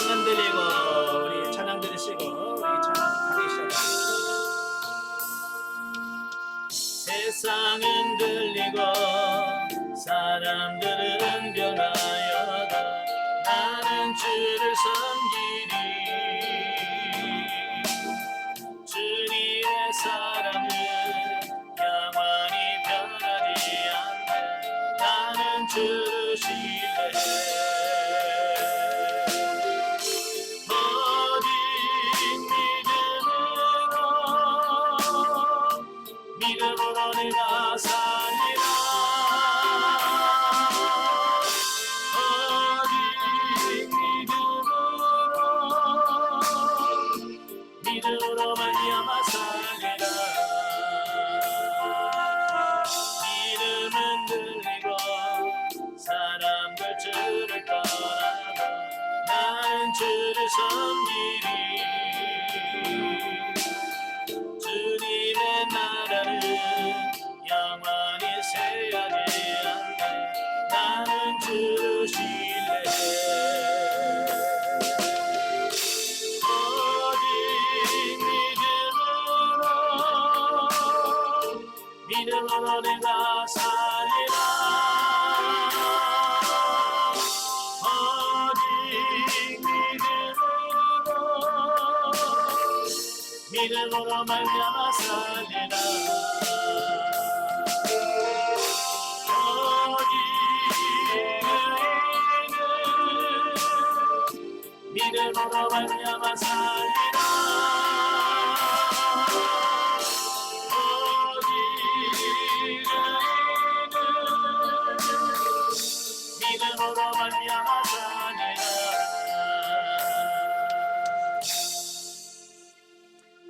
흔들리고 우리 찬양 들으시고 우리 찬양하기 시작합니다. 세상 흔들리고 사람들은 변하여도 나는 주를 섬기리. 주님의 사랑은 영원히 변하지 않네. 나는 주를 신뢰해. 믿음으로 내가 살리라. 오직 믿음으로 말미암아 살리라. 믿음은 들리고 사람들 주를 떠나도 나는 주를 섬기리. 주님의 나라는 영원히 쇠하지 않네. 나는 주를 신뢰해. 오직 믿음으로 내가 살리라. 오직 믿음으로 말미암아 살리라. 믿음으로 말미암아 살리라. 믿음으로 말미암아 살리라.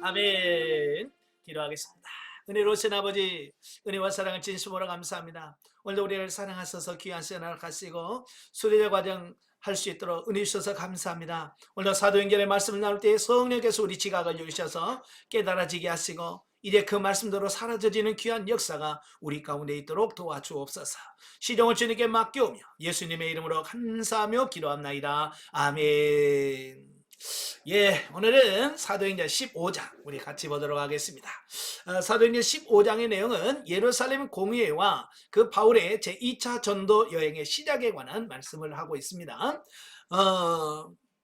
아멘. 기도하겠습니다. 은혜로우신 아버지, 은혜와 사랑을 진심으로 감사합니다. 오늘도 우리를 사랑하셔서 귀한 시간을 가시고 수리대 과정 할 수 있도록 은혜 주셔서 감사합니다. 오늘도 사도행전의 말씀을 나눌 때 성령께서 우리 지각을 여기셔서 깨달아지게 하시고 이제 그 말씀대로 사라져지는 귀한 역사가 우리 가운데 있도록 도와주옵소서. 시종을 주님께 맡겨오며 예수님의 이름으로 감사하며 기도합나이다. 아멘. 예, 오늘은 사도행전 15장 우리 같이 보도록 하겠습니다. 사도행전 15장의 내용은 예루살렘 공회와 그 바울의 제2차 전도 여행의 시작에 관한 말씀을 하고 있습니다.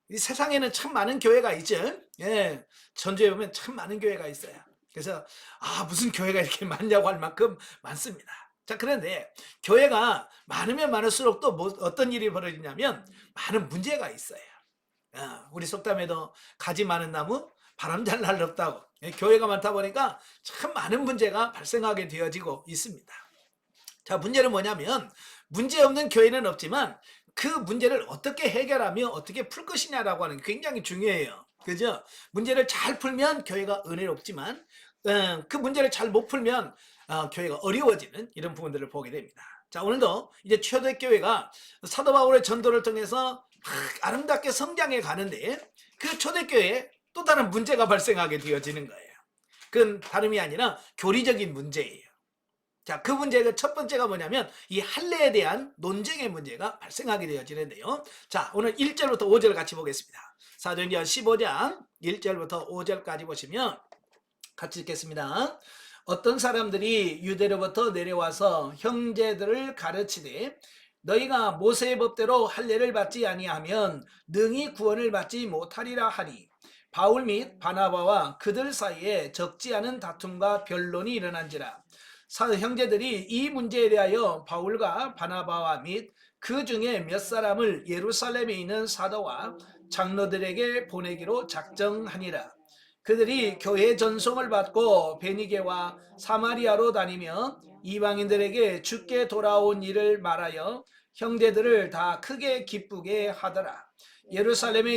이 세상에는 참 많은 교회가 있죠. 예, 전주에 보면 참 많은 교회가 있어요. 그래서 무슨 교회가 이렇게 많냐고 할 만큼 많습니다. 자, 그런데 교회가 많으면 많을수록 또 어떤 일이 벌어지냐면 많은 문제가 있어요. 우리 속담에도 가지 많은 나무 바람 잘 날 없다고. 교회가 많다 보니까 참 많은 문제가 발생하게 되어지고 있습니다. 자, 문제는 뭐냐면 문제 없는 교회는 없지만 그 문제를 어떻게 해결하며 어떻게 풀 것이냐라고 하는 게 굉장히 중요해요. 그죠? 문제를 잘 풀면 교회가 은혜롭지만 그 문제를 잘 못 풀면 교회가 어려워지는 이런 부분들을 보게 됩니다. 자, 오늘도 이제 초대교회가 사도 바울의 전도를 통해서 아름답게 성장해 가는데 그 초대교회에 또 다른 문제가 발생하게 되어지는 거예요. 그건 다름이 아니라 교리적인 문제예요. 자, 그 문제가 첫 번째가 뭐냐면 이 할례에 대한 논쟁의 문제가 발생하게 되어지는데요. 자, 오늘 1절부터 5절 같이 보겠습니다. 사도행전 15장 1절부터 5절까지 보시면 같이 읽겠습니다. 어떤 사람들이 유대로부터 내려와서 형제들을 가르치되 너희가 모세의 법대로 할례를 받지 아니하면 능히 구원을 받지 못하리라 하니 바울 및 바나바와 그들 사이에 적지 않은 다툼과 변론이 일어난지라. 형제들이 이 문제에 대하여 바울과 바나바와 및 그 중에 몇 사람을 예루살렘에 있는 사도와 장로들에게 보내기로 작정하니라. 그들이 교회 전송을 받고 베니게와 사마리아로 다니며 이방인들에게 주께 돌아온 일을 말하여 형제들을 다 크게 기쁘게 하더라. 예루살렘에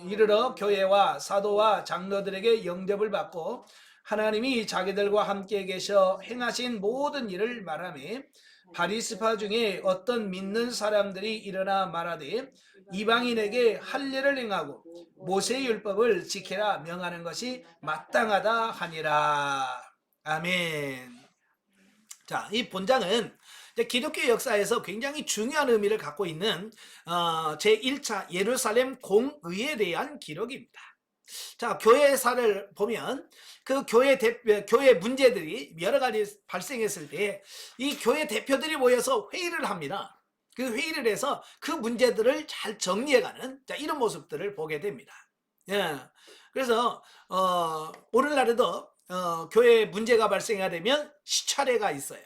이르러 교회와 사도와 장로들에게 영접을 받고 하나님이 자기들과 함께 계셔 행하신 모든 일을 말하며 바리스파 중에 어떤 믿는 사람들이 일어나 말하되 이방인에게 할례를 행하고 모세의 율법을 지키라 명하는 것이 마땅하다 하니라. 아멘. 자, 이 본장은 기독교 역사에서 굉장히 중요한 의미를 갖고 있는 제1차 예루살렘 공의에 대한 기록입니다. 자, 교회사를 보면 그 교회 문제들이 여러 가지 발생했을 때 이 교회 대표들이 모여서 회의를 합니다. 그 회의를 해서 그 문제들을 잘 정리해가는 이런 모습들을 보게 됩니다. 예. 그래서 오늘날에도 교회 문제가 발생하게 되면 시찰회가 있어요.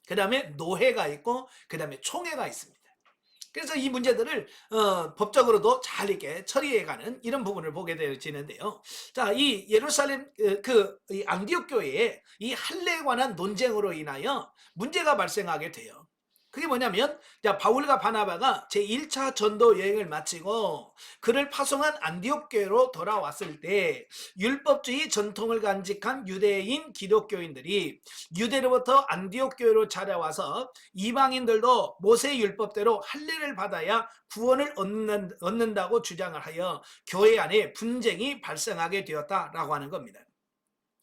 그 다음에 노회가 있고 그 다음에 총회가 있습니다. 그래서 이 문제들을 법적으로도 잘 이렇게 처리해가는 이런 부분을 보게 되어지는데요. 자, 이 예루살렘 이 안디옥 교회에 이 할례에 관한 논쟁으로 인하여 문제가 발생하게 돼요. 그게 뭐냐면, 자, 바울과 바나바가 제1차 전도 여행을 마치고 그를 파송한 안디옥 교회로 돌아왔을 때 율법주의 전통을 간직한 유대인 기독교인들이 유대로부터 안디옥 교회로 찾아와서 이방인들도 모세 율법대로 할례를 받아야 구원을 얻는다고 주장을 하여 교회 안에 분쟁이 발생하게 되었다라고 하는 겁니다.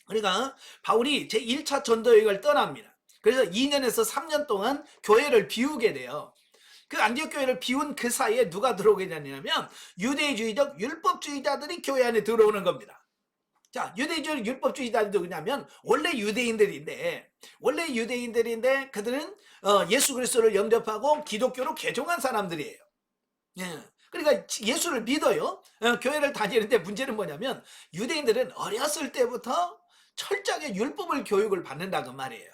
그러니까 바울이 제1차 전도 여행을 떠납니다. 그래서 2년에서 3년 동안 교회를 비우게 돼요. 그 안디옥 교회를 비운 그 사이에 누가 들어오게 되냐면 유대주의적 율법주의자들이 교회 안에 들어오는 겁니다. 자, 유대주의 율법주의자들이 누구냐면 원래 유대인들인데 그들은 예수 그리스도를 영접하고 기독교로 개종한 사람들이에요. 예. 그러니까 예수를 믿어요. 교회를 다니는데 문제는 뭐냐면 유대인들은 어렸을 때부터 철저하게 율법을 교육을 받는다고 말이에요.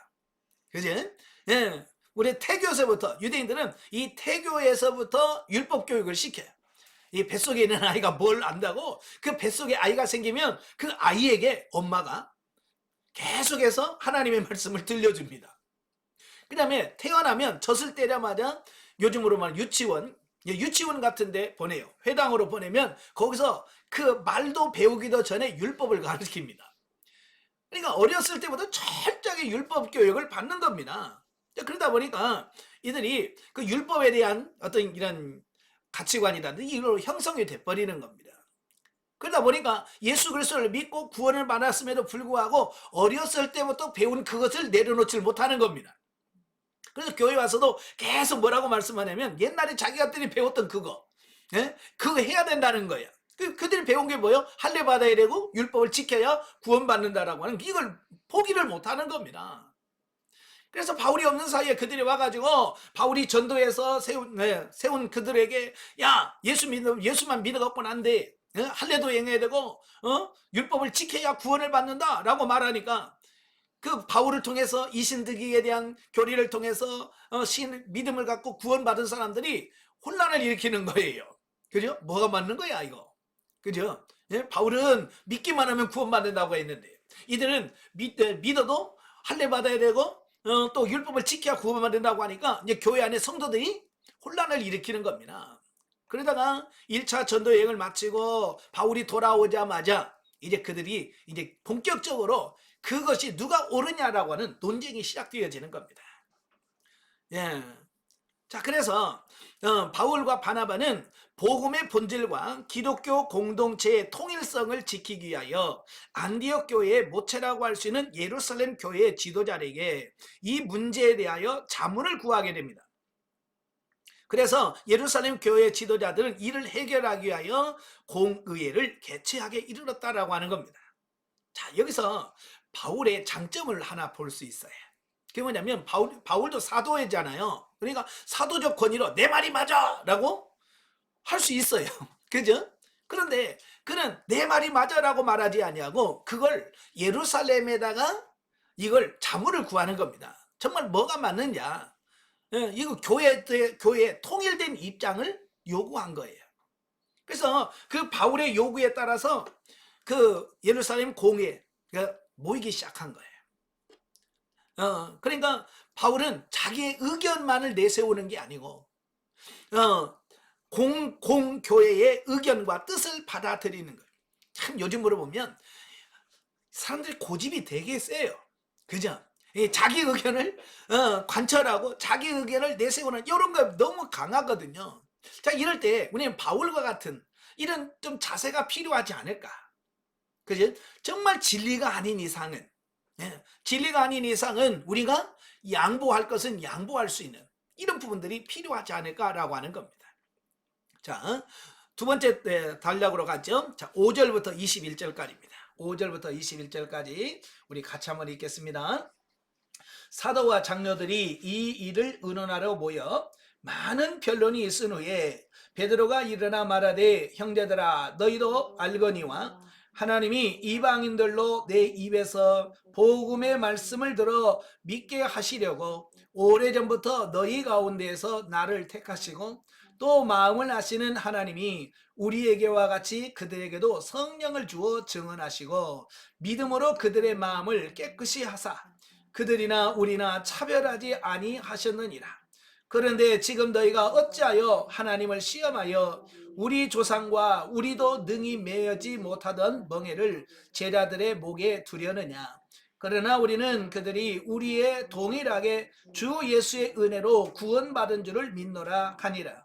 그지? 예. 우리 태교에서부터 유대인들은 이 태교에서부터 율법 교육을 시켜요. 이 뱃속에 있는 아이가 뭘 안다고 그 뱃속에 아이가 생기면 그 아이에게 엄마가 계속해서 하나님의 말씀을 들려줍니다. 그 다음에 태어나면 젖을 때려마자 요즘으로 말하면 유치원 같은 데 보내요. 회당으로 보내면 거기서 그 말도 배우기도 전에 율법을 가르칩니다. 그러니까 어렸을 때부터 철저하게 율법 교육을 받는 겁니다. 그러다 보니까 이들이 그 율법에 대한 어떤 이런 가치관이라든지 이걸로 형성이 돼버리는 겁니다. 그러다 보니까 예수 그리스도를 믿고 구원을 받았음에도 불구하고 어렸을 때부터 배운 그것을 내려놓지 못하는 겁니다. 그래서 교회 와서도 계속 뭐라고 말씀하냐면 옛날에 자기들이 배웠던 그거 그거 해야 된다는 거예요. 그들이 배운 게 뭐예요? 할례 받아야 되고 율법을 지켜야 구원받는다라고 하는 이걸 포기를 못하는 겁니다. 그래서 바울이 없는 사이에 그들이 와가지고 바울이 전도해서 세운 그들에게 야 예수만 믿어갖고는 안 돼. 할례도 행해야 되고 율법을 지켜야 구원을 받는다라고 말하니까 그 바울을 통해서 이신득이에 대한 교리를 통해서 믿음을 갖고 구원받은 사람들이 혼란을 일으키는 거예요. 그죠? 뭐가 맞는 거야 이거? 그죠? 예? 바울은 믿기만 하면 구원받는다고 했는데 이들은 믿어도 할례 받아야 되고 또 율법을 지켜야 구원받는다고 하니까 이제 교회 안에 성도들이 혼란을 일으키는 겁니다. 그러다가 1차 전도 여행을 마치고 바울이 돌아오자마자 이제 그들이 이제 본격적으로 그것이 누가 옳으냐라고 하는 논쟁이 시작되어지는 겁니다. 예. 자, 그래서 바울과 바나바는 복음의 본질과 기독교 공동체의 통일성을 지키기 위하여 안디옥 교회의 모체라고 할 수 있는 예루살렘 교회의 지도자에게 이 문제에 대하여 자문을 구하게 됩니다. 그래서 예루살렘 교회의 지도자들은 이를 해결하기 위하여 공의회를 개최하게 이르렀다라고 하는 겁니다. 자, 여기서 바울의 장점을 하나 볼 수 있어요. 그게 뭐냐면 바울도 사도잖아요. 그러니까 사도적 권위로 내 말이 맞아 라고 할 수 있어요. 그죠? 그런데 그는 내 말이 맞아 라고 말하지 아니하고 그걸 예루살렘에다가 이걸 자문을 구하는 겁니다. 정말 뭐가 맞느냐, 이거 교회의 통일된 입장을 요구한 거예요. 그래서 그 바울의 요구에 따라서 그 예루살렘 공회가 모이기 시작한 거예요. 그러니까 바울은 자기의 의견만을 내세우는 게 아니고 공교회의 의견과 뜻을 받아들이는 거예요. 참 요즘으로 보면 사람들이 고집이 되게 세요. 그죠? 자기 의견을 관철하고 자기 의견을 내세우는 이런 거 너무 강하거든요. 자, 이럴 때 우리는 바울과 같은 이런 좀 자세가 필요하지 않을까. 그죠? 정말 진리가 아닌 이상은 진리가 아닌 이상은 우리가 양보할 것은 양보할 수 있는 이런 부분들이 필요하지 않을까라고 하는 겁니다. 자, 두 번째 단락으로 가죠. 자, 5절부터 21절까지입니다. 5절부터 21절까지 우리 같이 한번 읽겠습니다. 사도와 장로들이 이 일을 의논하러 모여 많은 변론이 있은 후에 베드로가 일어나 말하되, 형제들아, 너희도 알거니와 하나님이 이방인들로 내 입에서 복음의 말씀을 들어 믿게 하시려고 오래전부터 너희 가운데에서 나를 택하시고 또 마음을 아시는 하나님이 우리에게와 같이 그들에게도 성령을 주어 증언하시고 믿음으로 그들의 마음을 깨끗이 하사 그들이나 우리나 차별하지 아니하셨느니라. 그런데 지금 너희가 어찌하여 하나님을 시험하여 우리 조상과 우리도 능히 메어지 못하던 멍에를 제자들의 목에 두려느냐. 그러나 우리는 그들이 우리의 동일하게 주 예수의 은혜로 구원받은 줄을 믿노라 하니라.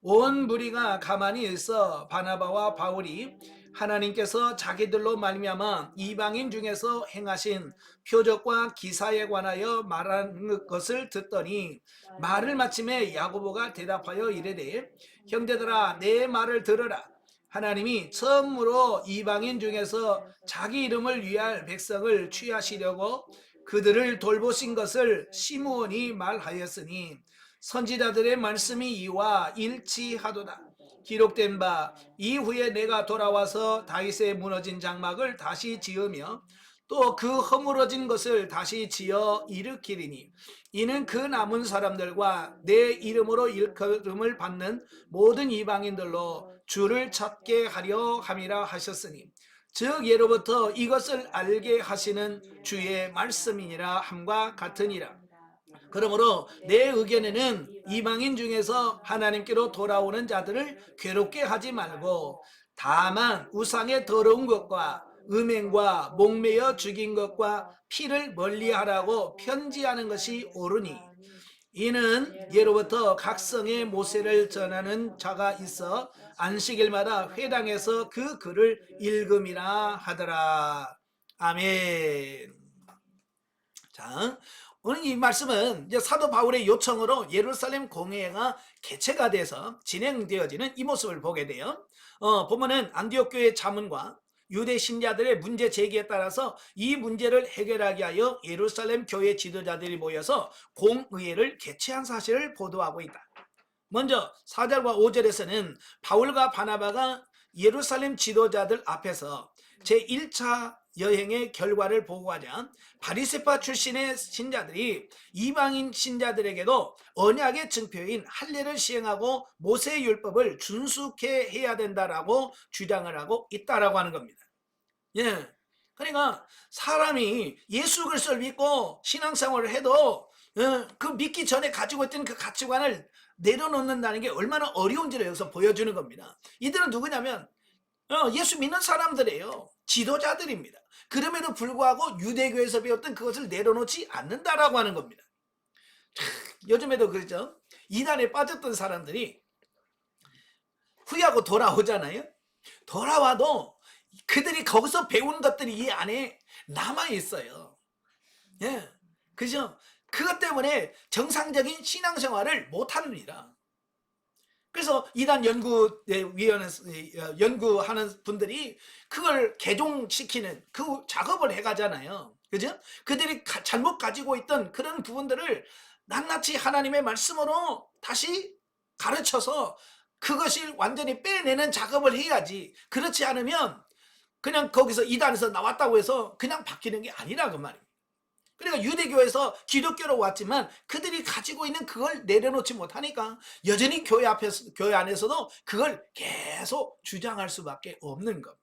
온 무리가 가만히 있어 바나바와 바울이 하나님께서 자기들로 말미암아 이방인 중에서 행하신 표적과 기사에 관하여 말하는 것을 듣더니 말을 마침에 야고보가 대답하여 이르되, 형제들아, 내 말을 들으라. 하나님이 처음으로 이방인 중에서 자기 이름을 위할 백성을 취하시려고 그들을 돌보신 것을 시므온이 말하였으니 선지자들의 말씀이 이와 일치하도다. 기록된 바 이후에 내가 돌아와서 다윗의 무너진 장막을 다시 지으며 또 그 허물어진 것을 다시 지어 일으키리니 이는 그 남은 사람들과 내 이름으로 일컬음을 받는 모든 이방인들로 주를 찾게 하려 함이라 하셨으니 즉 예로부터 이것을 알게 하시는 주의 말씀이니라 함과 같으니라. 그러므로 내 의견에는 이방인 중에서 하나님께로 돌아오는 자들을 괴롭게 하지 말고 다만 우상의 더러운 것과 음행과 목매어 죽인 것과 피를 멀리하라고 편지하는 것이 옳으니 이는 예로부터 각성의 모세를 전하는 자가 있어 안식일마다 회당에서 그 글을 읽음이라 하더라. 아멘. 자, 오늘 이 말씀은 이제 사도 바울의 요청으로 예루살렘 공회가 개최가 돼서 진행되어지는 이 모습을 보게 돼요. 보면은 안디옥 교회 자문과 유대 신자들의 문제 제기에 따라서 이 문제를 해결하기 위하여 예루살렘 교회 지도자들이 모여서 공의회를 개최한 사실을 보도하고 있다. 먼저 4절과 5절에서는 바울과 바나바가 예루살렘 지도자들 앞에서 제1차 여행의 결과를 보고하자 바리새파 출신의 신자들이 이방인 신자들에게도 언약의 증표인 할례를 시행하고 모세의 율법을 준수케 해야 된다라고 주장을 하고 있다라고 하는 겁니다. 예. 그러니까 사람이 예수 그리스도를 믿고 신앙생활을 해도 그 믿기 전에 가지고 있던 그 가치관을 내려놓는다는 게 얼마나 어려운지를 여기서 보여주는 겁니다. 이들은 누구냐면 예수 믿는 사람들이에요. 지도자들입니다. 그럼에도 불구하고 유대교에서 배웠던 그것을 내려놓지 않는다라고 하는 겁니다. 요즘에도 그렇죠. 이단에 빠졌던 사람들이 후회하고 돌아오잖아요. 돌아와도 그들이 거기서 배운 것들이 이 안에 남아 있어요. 예, 그죠? 그것 때문에 정상적인 신앙생활을 못합니다. 그래서 이단 연구위원회 연구하는 분들이 그걸 개종시키는 그 작업을 해가잖아요. 그죠? 그들이 잘못 가지고 있던 그런 부분들을 낱낱이 하나님의 말씀으로 다시 가르쳐서 그것을 완전히 빼내는 작업을 해야지. 그렇지 않으면 그냥 거기서 이단에서 나왔다고 해서 그냥 바뀌는 게 아니라 그 말입니다. 그러니까 유대교에서 기독교로 왔지만 그들이 가지고 있는 그걸 내려놓지 못하니까 여전히 교회 안에서도 그걸 계속 주장할 수밖에 없는 겁니다.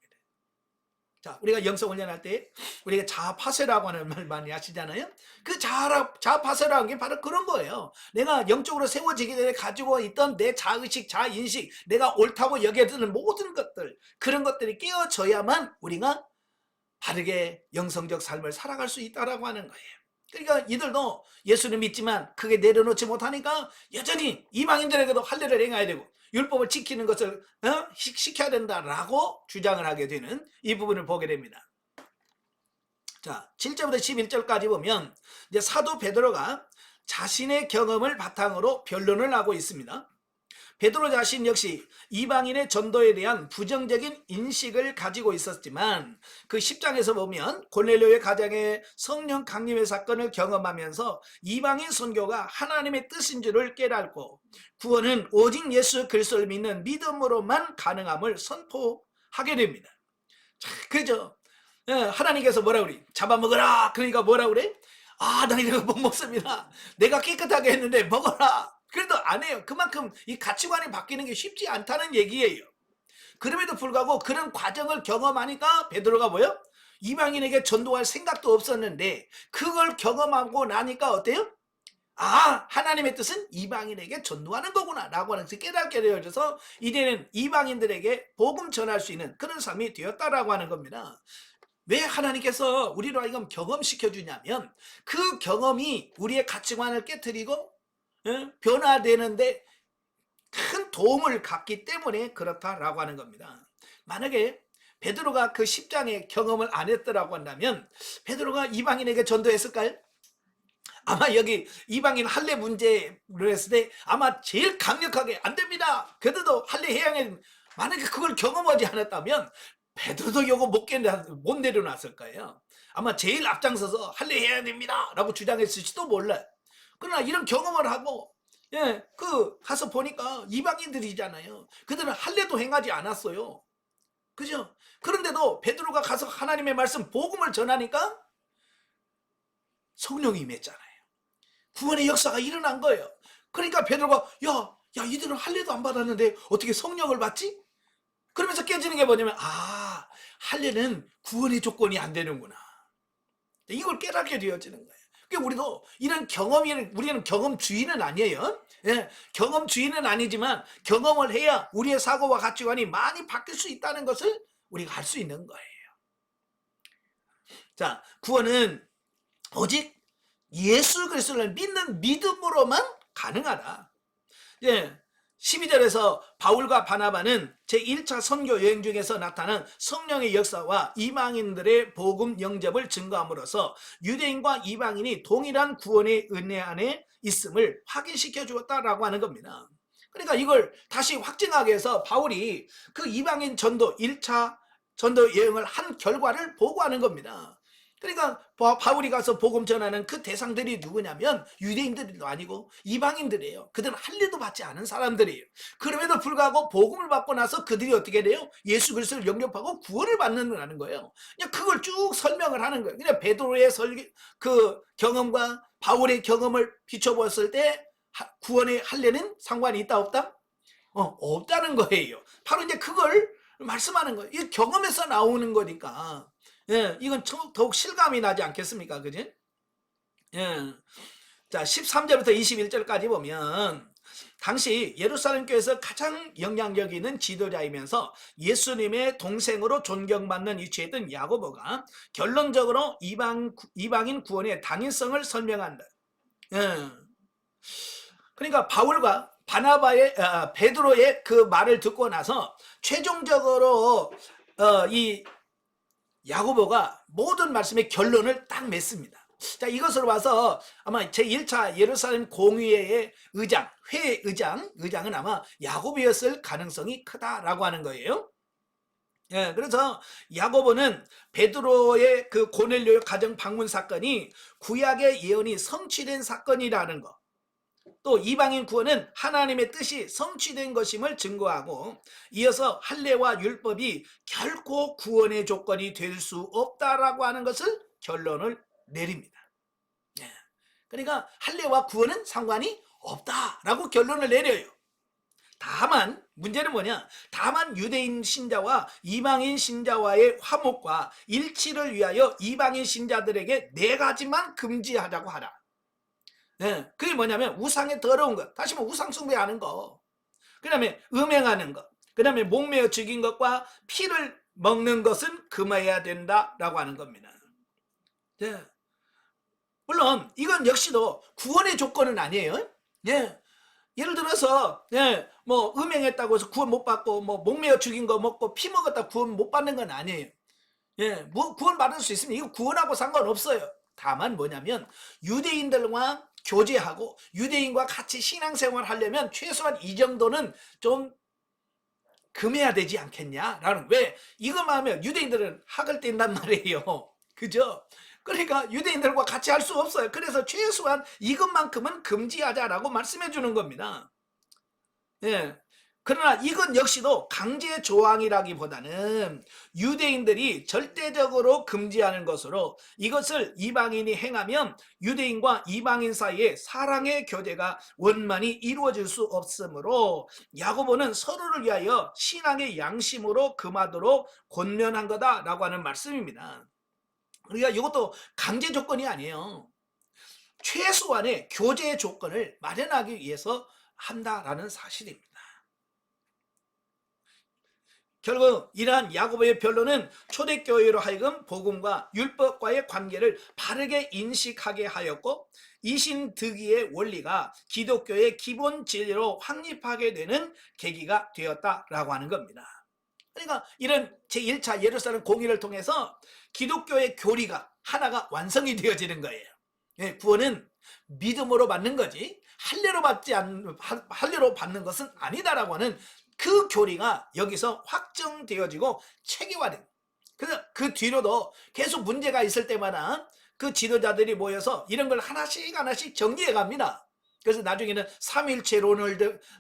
자, 우리가 영성 훈련할 때 우리가 자아파쇄라고 하는 말 많이 하시잖아요. 그 자아파쇄라는 게 바로 그런 거예요. 내가 영적으로 세워지기 전에 가지고 있던 내 자의식, 자인식, 내가 옳다고 여겨지는 모든 것들, 그런 것들이 깨어져야만 우리가 바르게 영성적 삶을 살아갈 수 있다라고 하는 거예요. 그러니까 이들도 예수를 믿지만 그게 내려놓지 못하니까 여전히 이방인들에게도 할례를 행해야 되고 율법을 지키는 것을 시켜야 된다라고 주장을 하게 되는 이 부분을 보게 됩니다. 자, 7절부터 11절까지 보면 이제 사도 베드로가 자신의 경험을 바탕으로 변론을 하고 있습니다. 베드로 자신 역시 이방인의 전도에 대한 부정적인 인식을 가지고 있었지만 그 10장에서 보면 고넬료의 가정에 성령 강림의 사건을 경험하면서 이방인 선교가 하나님의 뜻인 줄을 깨닫고 구원은 오직 예수 그리스도를 믿는 믿음으로만 가능함을 선포하게 됩니다. 자, 그죠? 하나님께서 뭐라 그래? 잡아먹어라. 그러니까 뭐라 그래? 아, 나 이거 못 먹습니다. 내가 깨끗하게 했는데 먹어라. 그래도 안 해요. 그만큼 이 가치관이 바뀌는 게 쉽지 않다는 얘기예요. 그럼에도 불구하고 그런 과정을 경험하니까 베드로가 뭐요? 이방인에게 전도할 생각도 없었는데 그걸 경험하고 나니까 어때요? 아, 하나님의 뜻은 이방인에게 전도하는 거구나 라고 하는 것을 깨닫게 되어져서 이제는 이방인들에게 복음 전할 수 있는 그런 삶이 되었다라고 하는 겁니다. 왜 하나님께서 우리로 하여금 경험시켜 주냐면 그 경험이 우리의 가치관을 깨트리고 변화되는데 큰 도움을 갖기 때문에 그렇다라고 하는 겁니다. 만약에 베드로가 그 10장의 경험을 안 했더라고 한다면 베드로가 이방인에게 전도했을까요? 아마 여기 이방인 할례 문제를 했을 때 아마 제일 강력하게 안 됩니다. 그래도 할례 해양에 만약에 그걸 경험하지 않았다면 베드로도 요거 못 내려놨을 거예요. 아마 제일 앞장서서 할례 해야 됩니다 라고 주장했을지도 몰라요. 그러나 이런 경험을 하고 가서 보니까 이방인들이잖아요. 그들은 할례도 행하지 않았어요. 그죠? 그런데도 베드로가 가서 하나님의 말씀 복음을 전하니까 성령이 임했잖아요. 구원의 역사가 일어난 거예요. 그러니까 베드로가 야 이들은 할례도 안 받았는데 어떻게 성령을 받지? 그러면서 깨지는 게 뭐냐면 할례는 구원의 조건이 안 되는구나. 이걸 깨닫게 되어지는 거예요. 그러니까 우리도 이런 우리는 경험주의는 아니에요. 경험주의는 아니지만 경험을 해야 우리의 사고와 가치관이 많이 바뀔 수 있다는 것을 우리가 알 수 있는 거예요. 자, 구원은 오직 예수 그리스도를 믿는 믿음으로만 가능하다. 12절에서 바울과 바나바는 제1차 선교 여행 중에서 나타난 성령의 역사와 이방인들의 복음 영접을 증거함으로써 유대인과 이방인이 동일한 구원의 은혜 안에 있음을 확인시켜 주었다라고 하는 겁니다. 그러니까 이걸 다시 확증하기 위해서 바울이 그 이방인 전도 1차 전도 여행을 한 결과를 보고하는 겁니다. 그러니까 바울이 가서 복음 전하는 그 대상들이 누구냐면 유대인들도 아니고 이방인들이에요. 그들은 할례도 받지 않은 사람들이에요. 그럼에도 불구하고 복음을 받고 나서 그들이 어떻게 돼요? 예수 그리스도를 영접하고 구원을 받는다는 거예요. 그냥 그걸 쭉 설명을 하는 거예요. 그냥 베드로의 그 경험과 바울의 경험을 비춰보았을 때 구원의 할례는 상관이 있다 없다? 없다는 거예요. 바로 이제 그걸 말씀하는 거예요. 이 경험에서 나오는 거니까. 이건 더욱 실감이 나지 않겠습니까? 그지? 자, 13절부터 21절까지 보면 당시 예루살렘 교회에서 가장 영향력 있는 지도자이면서 예수님의 동생으로 존경받는 위치에 있던 야고보가 결론적으로 이방인 구원의 당위성을 설명한다. 그러니까 바울과 베드로의 그 말을 듣고 나서 최종적으로 이 야고보가 모든 말씀의 결론을 딱 맺습니다. 자, 이것으로 봐서 아마 제1차 예루살렘 공의회의 의장은 아마 야고보였을 가능성이 크다라고 하는 거예요. 그래서 야고보는 베드로의 그 고넬료 가정 방문 사건이 구약의 예언이 성취된 사건이라는 거, 또 이방인 구원은 하나님의 뜻이 성취된 것임을 증거하고 이어서 할례와 율법이 결코 구원의 조건이 될 수 없다라고 하는 것을 결론을 내립니다. 그러니까 할례와 구원은 상관이 없다라고 결론을 내려요. 다만 문제는 뭐냐? 다만 유대인 신자와 이방인 신자와의 화목과 일치를 위하여 이방인 신자들에게 4가지만 금지하자고 하라. 그게 뭐냐면 우상의 더러운 것, 다시 말해 우상 숭배하는 거, 그 다음에 음행하는 것, 그 다음에 목매어 죽인 것과 피를 먹는 것은 금해야 된다라고 하는 겁니다. 물론 이건 역시도 구원의 조건은 아니에요. 예를 들어서 뭐 음행했다고 해서 구원 못 받고 뭐 목매어 죽인 거 먹고 피 먹었다 구원 못 받는 건 아니에요. 뭐 구원 받을 수 있으면 이거 구원하고 상관없어요. 다만 뭐냐면 유대인들과 교제하고 유대인과 같이 신앙생활 하려면 최소한 이 정도는 좀 금해야 되지 않겠냐라는. 왜? 이것만 하면 유대인들은 학을 뗀단 말이에요. 그죠? 그러니까 유대인들과 같이 할 수 없어요. 그래서 최소한 이것만큼은 금지하자라고 말씀해 주는 겁니다. 예. 그러나 이것 역시도 강제 조항이라기보다는 유대인들이 절대적으로 금지하는 것으로, 이것을 이방인이 행하면 유대인과 이방인 사이에 사랑의 교제가 원만히 이루어질 수 없으므로 야고보는 서로를 위하여 신앙의 양심으로 금하도록 권면한 거다라고 하는 말씀입니다. 그러니까 이것도 강제 조건이 아니에요. 최소한의 교제 조건을 마련하기 위해서 한다라는 사실입니다. 결국 이러한 야고보의 변론은 초대교회로 하여금 복음과 율법과의 관계를 바르게 인식하게 하였고, 이신득의의 원리가 기독교의 기본 진리로 확립하게 되는 계기가 되었다라고 하는 겁니다. 그러니까 이런 제1차 예루살렘 공의를 통해서 기독교의 교리가 하나가 완성이 되어지는 거예요. 구원은 믿음으로 받는 거지 할례로 받는 것은 아니다라고 하는 그 교리가 여기서 확정되어지고 체계화된. 그래서 그 뒤로도 계속 문제가 있을 때마다 그 지도자들이 모여서 이런 걸 하나씩 정리해 갑니다. 그래서 나중에는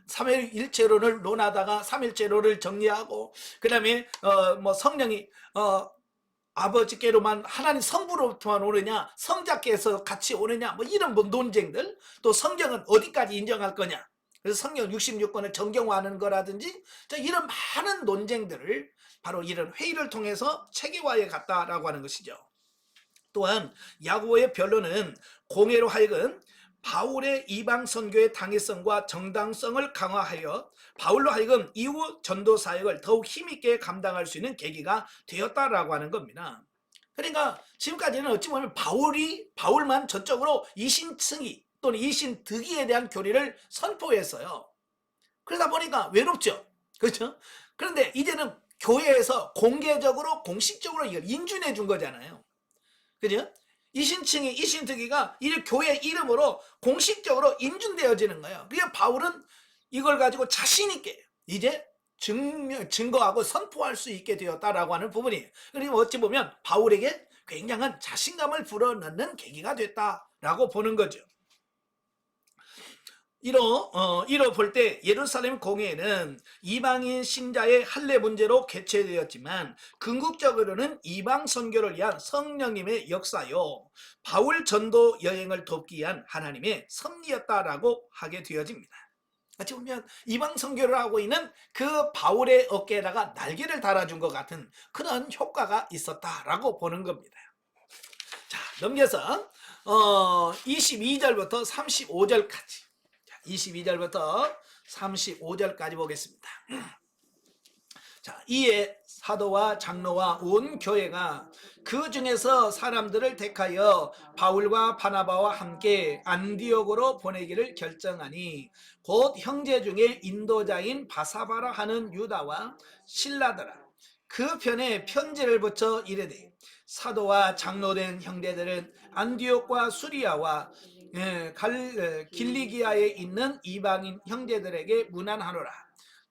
삼위일체론을 논하다가 삼일체론을 정리하고, 그 다음에 뭐 성령이 아버지께로만, 하나님 성부로부터만 오느냐, 성자께서 같이 오느냐, 뭐 이런 뭐 논쟁들, 또 성경은 어디까지 인정할 거냐, 그래서 성경 66권을 정경화하는 거라든지, 이런 많은 논쟁들을 바로 이런 회의를 통해서 체계화해 갔다라고 하는 것이죠. 또한 야고보의 변론은 공회로 하여금 바울의 이방 선교의 당위성과 정당성을 강화하여 바울로 하여금 이후 전도 사역을 더욱 힘있게 감당할 수 있는 계기가 되었다라고 하는 겁니다. 그러니까 지금까지는 어찌 보면 바울만 저쪽으로 이신승의 또는 이신득의에 대한 교리를 선포했어요. 그러다 보니까 외롭죠. 그렇죠? 그런데 이제는 교회에서 공개적으로 공식적으로 이걸 인준해 준 거잖아요. 그죠? 이신득의가 이 교회 이름으로 공식적으로 인준되어지는 거예요. 그래서 바울은 이걸 가지고 자신 있게 이제 증거하고 선포할 수 있게 되었다라고 하는 부분이에요. 그리고 어찌 보면 바울에게 굉장한 자신감을 불어넣는 계기가 됐다라고 보는 거죠. 이로 볼 때 예루살렘 공회는 이방인 신자의 할례 문제로 개최되었지만 궁극적으로는 이방 선교를 위한 성령님의 역사요, 바울 전도 여행을 돕기 위한 하나님의 섭리였다라고 하게 되어집니다. 같이 보면 이방 선교를 하고 있는 그 바울의 어깨에다가 날개를 달아준 것 같은 그런 효과가 있었다라고 보는 겁니다. 자, 넘겨서 22절부터 35절까지 22절부터 35절까지 보겠습니다. 자, 이에 사도와 장로와 온 교회가 그 중에서 사람들을 택하여 바울과 바나바와 함께 안디옥으로 보내기를 결정하니, 곧 형제 중에 인도자인 바사바라 하는 유다와 실라더라 그 편에 편지를 붙여 이르되, 사도와 장로된 형제들은 안디옥과 수리아와 길리기아에 있는 이방인 형제들에게 문안하노라.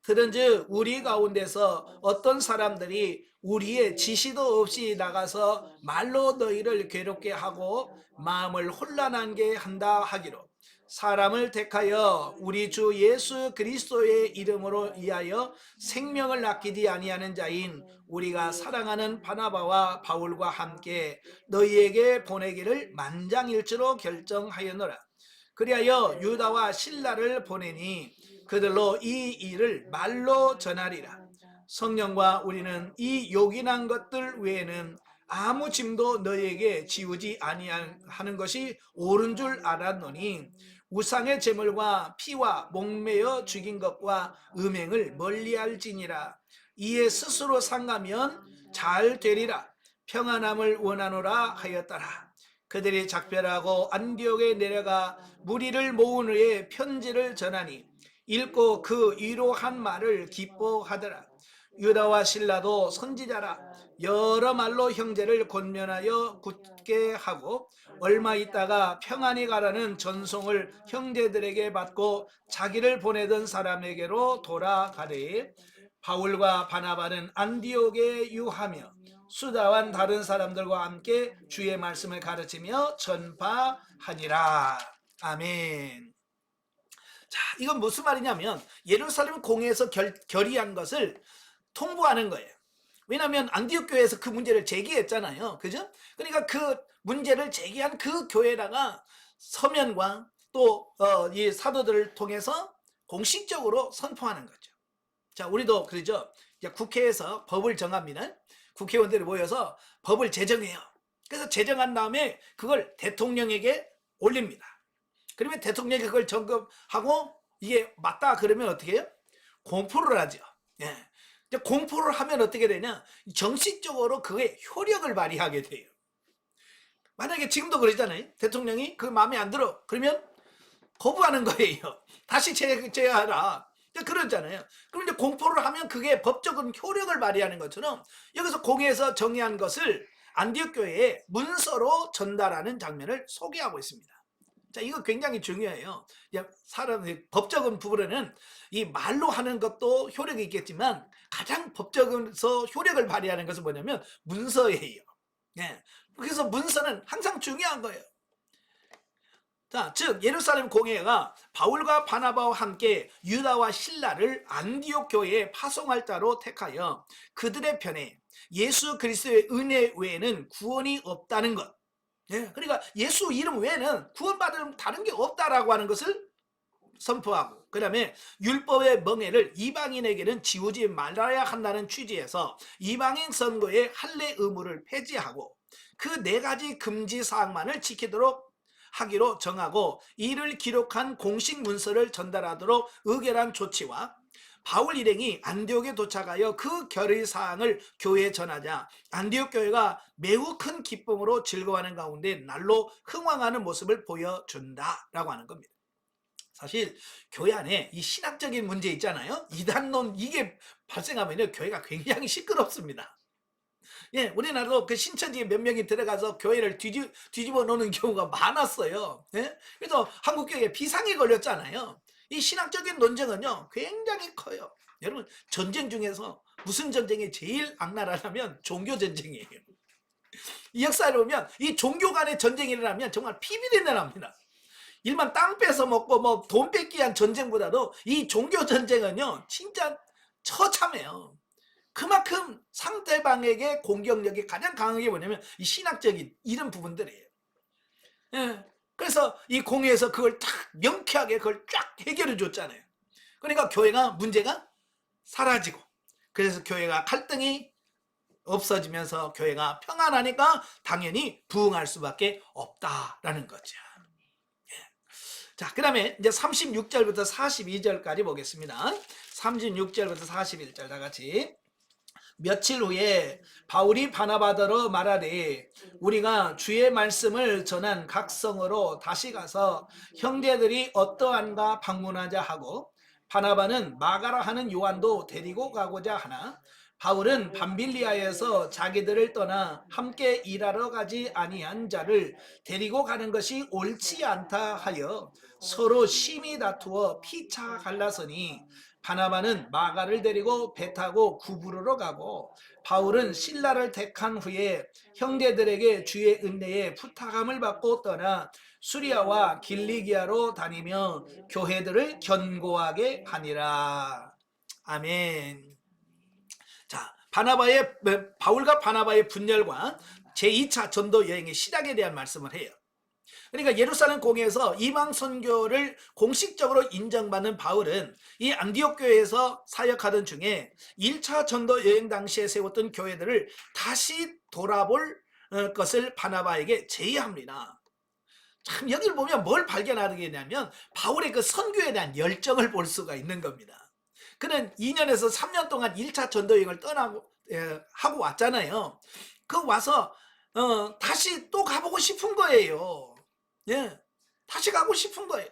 들은즉 우리 가운데서 어떤 사람들이 우리의 지시도 없이 나가서 말로 너희를 괴롭게 하고 마음을 혼란하게 한다 하기로, 사람을 택하여 우리 주 예수 그리스도의 이름으로 위하여 생명을 아끼지 아니하는 자인 우리가 사랑하는 바나바와 바울과 함께 너희에게 보내기를 만장일치로 결정하였노라. 그리하여 유다와 실라를 보내니 그들로 이 일을 말로 전하리라. 성령과 우리는 이 요긴한 것들 외에는 아무 짐도 너희에게 지우지 아니하는 것이 옳은 줄 알았노니, 우상의 제물과 피와 목매어 죽인 것과 음행을 멀리할지니라. 이에 스스로 상가면 잘 되리라. 평안함을 원하노라 하였더라. 그들이 작별하고 안디옥에 내려가 무리를 모은 후에 편지를 전하니, 읽고 그 위로한 말을 기뻐하더라. 유다와 실라도 선지자라 여러 말로 형제를 권면하여 굳게 하고 얼마 있다가 평안히 가라는 전송을 형제들에게 받고 자기를 보내던 사람에게로 돌아가리. 바울과 바나바는 안디옥에 유하며 수다wan 다른 사람들과 함께 주의 말씀을 가르치며 전파하니라. 아멘. 자, 이건 무슨 말이냐면 예루살렘 공회에서 결의한 것을 통보하는 거예요. 왜냐하면 안디옥 교회에서 그 문제를 제기했잖아요. 그죠? 그러니까 그 문제를 제기한 그 교회다가 서면과 또 이 사도들을 통해서 공식적으로 선포하는 거죠. 자, 우리도 그러죠. 국회에서 법을 정합니다. 국회의원들이 모여서 법을 제정해요. 그래서 제정한 다음에 그걸 대통령에게 올립니다. 그러면 대통령이 그걸 점검하고 이게 맞다 그러면 어떻게 해요? 공포를 하죠. 예. 공포를 하면 어떻게 되냐? 정식적으로 그게 효력을 발휘하게 돼요. 만약에 지금도 그러잖아요. 대통령이 그 마음에 안 들어. 그러면 거부하는 거예요. 다시 제하라. 그러잖아요. 그럼 이제 공포를 하면 그게 법적인 효력을 발휘하는 것처럼 여기서 공회에서 정의한 것을 안디옥 교회에 문서로 전달하는 장면을 소개하고 있습니다. 자, 이거 굉장히 중요해요. 사람의 법적인 부분에는 이 말로 하는 것도 효력이 있겠지만 가장 법적으로서 효력을 발휘하는 것은 뭐냐면 문서예요. 예. 그래서 문서는 항상 중요한 거예요. 자, 즉 예루살렘 공회가 바울과 바나바와 함께 유다와 실라를 안디옥 교회에 파송할 자로 택하여 그들의 편에 예수 그리스도의 은혜 외에는 구원이 없다는 것. 예, 그러니까 예수 이름 외에는 구원받을 다른 게 없다라고 하는 것을 선포하고, 그 다음에 율법의 멍에를 이방인에게는 지우지 말아야 한다는 취지에서 이방인 선거의 할례 의무를 폐지하고 그 4가지 금지 사항만을 지키도록 하기로 정하고 이를 기록한 공식 문서를 전달하도록 의결한 조치와 바울 일행이 안디옥에 도착하여 그 결의 사항을 교회에 전하자 안디옥 교회가 매우 큰 기쁨으로 즐거워하는 가운데 날로 흥왕하는 모습을 보여준다라고 하는 겁니다. 사실 교회 안에 이 신학적인 문제 있잖아요. 이단론 이게 발생하면 교회가 굉장히 시끄럽습니다. 예, 우리나라도 그 신천지에 몇 명이 들어가서 교회를 뒤집어 놓는 경우가 많았어요. 예? 그래서 한국교회에 비상이 걸렸잖아요. 이 신학적인 논쟁은요 굉장히 커요. 여러분, 전쟁 중에서 무슨 전쟁이 제일 악랄하냐면 종교 전쟁이에요. 이 역사를 보면 이 종교 간의 전쟁이 일어나면 정말 피비린내 납니다. 일반 땅 뺏어 먹고 뭐 돈 뺏기 위한 전쟁보다도 이 종교 전쟁은요 진짜 처참해요. 그만큼 상대방에게 공격력이 가장 강한 게 뭐냐면 이 신학적인 이런 부분들이에요. 예. 그래서 이 공회에서 그걸 딱 명쾌하게 그걸 쫙 해결해 줬잖아요. 그러니까 교회가 문제가 사라지고, 그래서 교회가 갈등이 없어지면서 교회가 평안하니까 당연히 부흥할 수밖에 없다라는 거죠. 자, 그 다음에 이제 36절부터 42절까지 보겠습니다. 36절부터 41절 다 같이. 며칠 후에 바울이 바나바더러 말하되 우리가 주의 말씀을 전한 각 성으로 다시 가서 형제들이 어떠한가 방문하자 하고 바나바는 마가라 하는 요한도 데리고 가고자 하나 바울은 밤빌리아에서 자기들을 떠나 함께 일하러 가지 아니한 자를 데리고 가는 것이 옳지 않다 하여 서로 심히 다투어 피차 갈라서니 바나바는 마가를 데리고 배 타고 구부로로 가고 바울은 실라를 택한 후에 형제들에게 주의 은혜에 부탁함을 받고 떠나 수리아와 길리기아로 다니며 교회들을 견고하게 하니라. 아멘. 자, 바울과 바나바의 분열과 제2차 전도 여행의 시작에 대한 말씀을 해요. 그러니까 예루살렘 공회에서 이방 선교를 공식적으로 인정받는 바울은 이 안디옥 교회에서 사역하던 중에 1차 전도 여행 당시에 세웠던 교회들을 다시 돌아볼 것을 바나바에게 제의합니다. 참 여기를 보면 뭘 발견하게 되냐면 바울의 그 선교에 대한 열정을 볼 수가 있는 겁니다. 그는 2년에서 3년 동안 1차 전도 여행을 하고 왔잖아요. 그 와서 다시 또 가보고 싶은 거예요. 예, 다시 가고 싶은 거예요.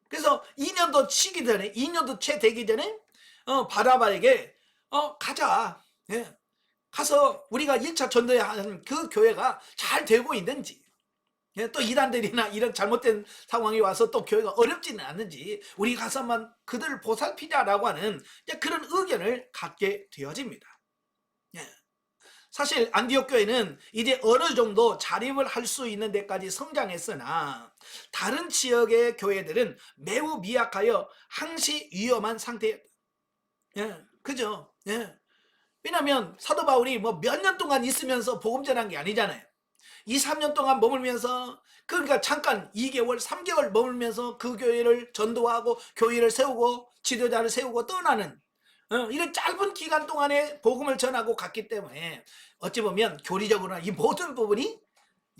그래서 2년도 치기 전에, 2년도 채 되기 전에 바나바에게 가자. 예, 가서 우리가 1차 전도회 한 그 교회가 잘 되고 있는지, 예, 또 이단들이나 이런 잘못된 상황이 와서 또 교회가 어렵지는 않는지 우리 가서만 그들을 보살피자라고 하는 그런 의견을 갖게 되어집니다. 예. 사실 안디옥 교회는 이제 어느 정도 자립을 할 수 있는 데까지 성장했으나 다른 지역의 교회들은 매우 미약하여 항시 위험한 상태였다. 예, 그죠? 예. 왜냐하면 사도 바울이 뭐 몇 년 동안 있으면서 복음 전한 게 아니잖아요. 2, 3년 동안 머물면서, 그러니까 잠깐 2개월, 3개월 머물면서 그 교회를 전도하고 교회를 세우고 지도자를 세우고 떠나는 이런 짧은 기간 동안에 복음을 전하고 갔기 때문에 어찌 보면 교리적으로는 이 모든 부분이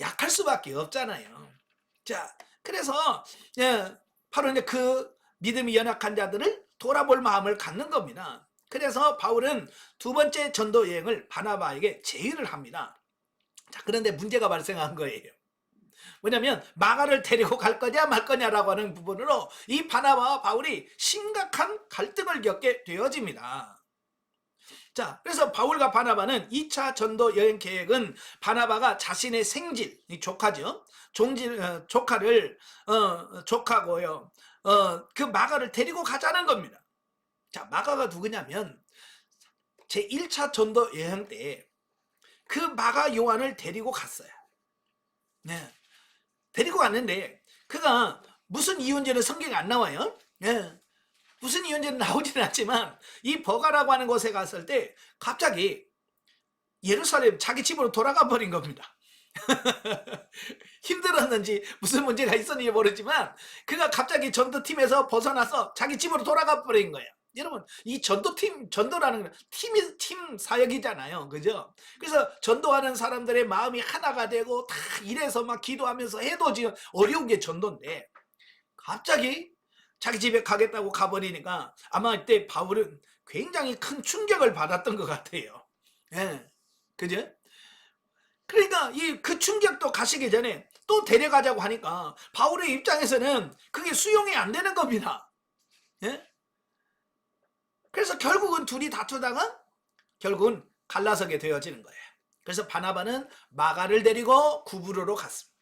약할 수밖에 없잖아요. 자, 그래서 바로 이제 그 믿음이 연약한 자들을 돌아볼 마음을 갖는 겁니다. 그래서 바울은 두 번째 전도 여행을 바나바에게 제의를 합니다. 자, 그런데 문제가 발생한 거예요. 뭐냐면 마가를 데리고 갈 거냐 말 거냐라고 하는 부분으로 이 바나바와 바울이 심각한 갈등을 겪게 되어집니다. 자, 그래서 바울과 바나바는 2차 전도 여행 계획은 바나바가 자신의 생질, 이 조카죠. 조카를 조카고요. 그 마가를 데리고 가자는 겁니다. 자, 마가가 누구냐면 제 1차 전도 여행 때 그 마가 요한을 데리고 갔어요. 네. 데리고 갔는데 그가 무슨 이유인지는 성경에 안 나와요. 네. 무슨 이유인지는 나오지는 않지만 이 버가라고 하는 곳에 갔을 때 갑자기 예루살렘 자기 집으로 돌아가 버린 겁니다. 힘들었는지 무슨 문제가 있었는지 모르지만 그가 갑자기 전도팀에서 벗어나서 자기 집으로 돌아가 버린 거예요. 여러분, 이 전도라는 건 팀 사역이잖아요. 그죠? 그래서 전도하는 사람들의 마음이 하나가 되고 다 이래서 막 기도하면서 해도 지금 어려운 게 전도인데 갑자기 자기 집에 가겠다고 가버리니까 아마 이때 바울은 굉장히 큰 충격을 받았던 것 같아요. 예. 그죠? 그러니까 그 충격도 가시기 전에 또 데려가자고 하니까 바울의 입장에서는 그게 수용이 안 되는 겁니다. 예? 그래서 결국은 둘이 다투다가 결국은 갈라서게 되어지는 거예요. 그래서 바나바는 마가를 데리고 구브로로 갔습니다.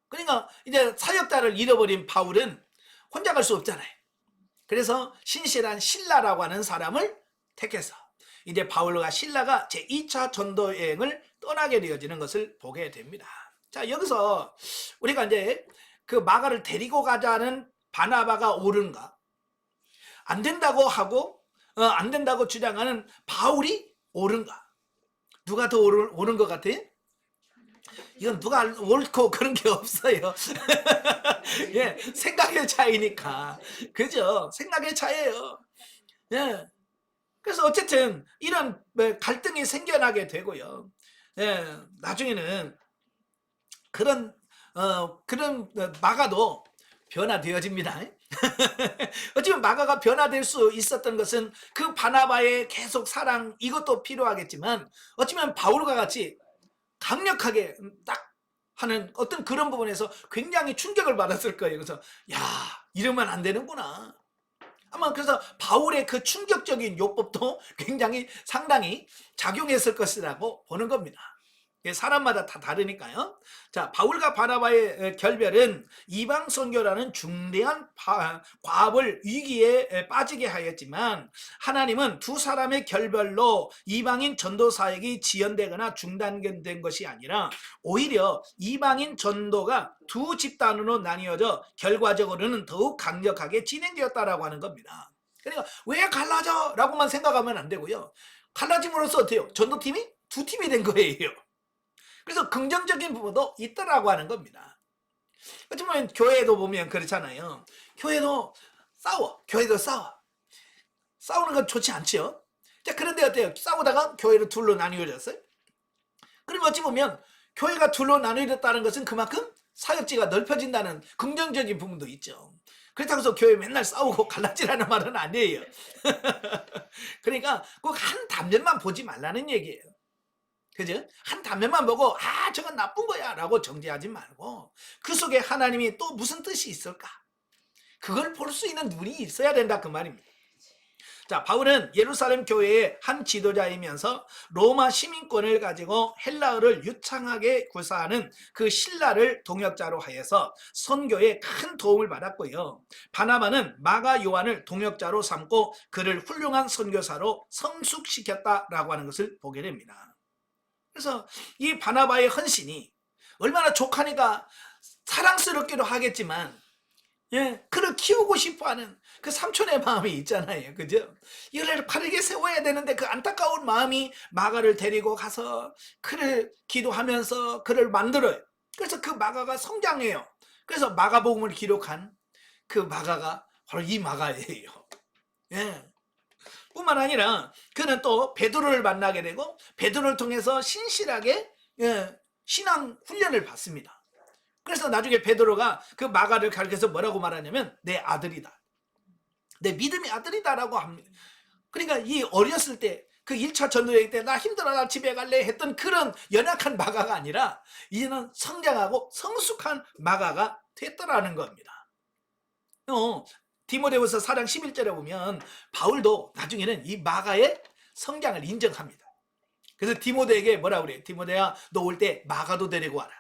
그러니까 이제 사역자를 잃어버린 바울은 혼자 갈 수 없잖아요. 그래서 신실한 실라라고 하는 사람을 택해서 이제 바울과 실라가 제2차 전도 여행을 떠나게 되어지는 것을 보게 됩니다. 자, 여기서 우리가 이제 그 마가를 데리고 가자는 바나바가 옳은가? 안 된다고 하고 안 된다고 주장하는 바울이 옳은가? 누가 더 옳은 것 같아? 이건 누가 옳고 그런 게 없어요. 예, 생각의 차이니까. 그죠? 생각의 차이예요. 예. 그래서 어쨌든 이런 갈등이 생겨나게 되고요. 예, 나중에는 그런 마가도 변화되어집니다. 어쩌면 마가가 변화될 수 있었던 것은 그 바나바의 계속 사랑 이것도 필요하겠지만 어쩌면 바울과 같이 강력하게 딱 하는 어떤 그런 부분에서 굉장히 충격을 받았을 거예요. 그래서 야, 이러면 안 되는구나. 아마 그래서 바울의 그 충격적인 요법도 굉장히 상당히 작용했을 것이라고 보는 겁니다. 사람마다 다 다르니까요. 자, 바울과 바나바의 결별은 이방 선교라는 중대한 과업을 위기에 빠지게 하였지만 하나님은 두 사람의 결별로 이방인 전도 사역이 지연되거나 중단된 것이 아니라 오히려 이방인 전도가 두 집단으로 나뉘어져 결과적으로는 더욱 강력하게 진행되었다라고 하는 겁니다. 그러니까 왜 갈라져? 라고만 생각하면 안 되고요. 갈라짐으로써 어때요? 전도팀이 두 팀이 된 거예요. 그래서 긍정적인 부분도 있더라고 하는 겁니다. 어쩌면 교회도 보면 그렇잖아요. 교회도 싸워. 싸우는 건 좋지 않죠. 자, 그런데 어때요? 싸우다가 교회로 둘로 나뉘어졌어요. 그럼 어찌 보면 교회가 둘로 나뉘어졌다는 것은 그만큼 사역지가 넓혀진다는 긍정적인 부분도 있죠. 그렇다고 해서 교회 맨날 싸우고 갈라지라는 말은 아니에요. 그러니까 꼭 한 단면만 보지 말라는 얘기예요. 그죠? 한 단면만 보고 저건 나쁜 거야 라고 정죄하지 말고 그 속에 하나님이 또 무슨 뜻이 있을까? 그걸 볼 수 있는 눈이 있어야 된다 그 말입니다. 자, 바울은 예루살렘 교회의 한 지도자이면서 로마 시민권을 가지고 헬라어를 유창하게 구사하는 그 신라를 동역자로 하여서 선교에 큰 도움을 받았고요. 바나바는 마가 요한을 동역자로 삼고 그를 훌륭한 선교사로 성숙시켰다라고 하는 것을 보게 됩니다. 그래서 이 바나바의 헌신이 얼마나 족하니까 사랑스럽기도 하겠지만, 예, 그를 키우고 싶어하는 그 삼촌의 마음이 있잖아요, 그죠? 이를 바르게 세워야 되는데 그 안타까운 마음이 마가를 데리고 가서 그를 기도하면서 그를 만들어요. 그래서 그 마가가 성장해요. 그래서 마가복음을 기록한 그 마가가 바로 이 마가예요. 예. 뿐만 아니라 그는 또 베드로를 만나게 되고 베드로를 통해서 신실하게, 예, 신앙 훈련을 받습니다. 그래서 나중에 베드로가 그 마가를 가르쳐서 뭐라고 말하냐면 내 아들이다, 내 믿음의 아들이다라고 합니다. 그러니까 이 어렸을 때 그 1차 전도여행 때 나 힘들어 나 집에 갈래 했던 그런 연약한 마가가 아니라 이제는 성장하고 성숙한 마가가 됐더라는 겁니다. 디모데후서 4장 11절에 보면 바울도 나중에는 이 마가의 성장을 인정합니다. 그래서 디모데에게 뭐라 그래요? 디모데야, 너 올 때 마가도 데리고 와라.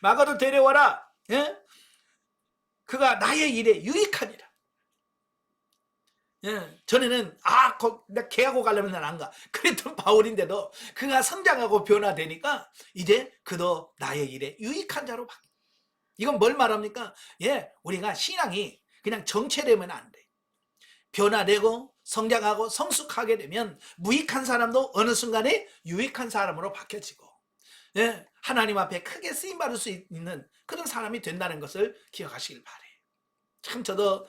마가도 데려와라. 예? 그가 나의 일에 유익하니라. 예, 전에는 나 걔하고 가려면 난 안 가 그랬던 바울인데도 그가 성장하고 변화되니까 이제 그도 나의 일에 유익한 자로 바뀌어. 이건 뭘 말합니까? 예, 우리가 신앙이 그냥 정체되면 안 돼. 변화되고 성장하고 성숙하게 되면 무익한 사람도 어느 순간에 유익한 사람으로 바뀌어지고, 예, 하나님 앞에 크게 쓰임받을 수 있는 그런 사람이 된다는 것을 기억하시길 바래요. 참 저도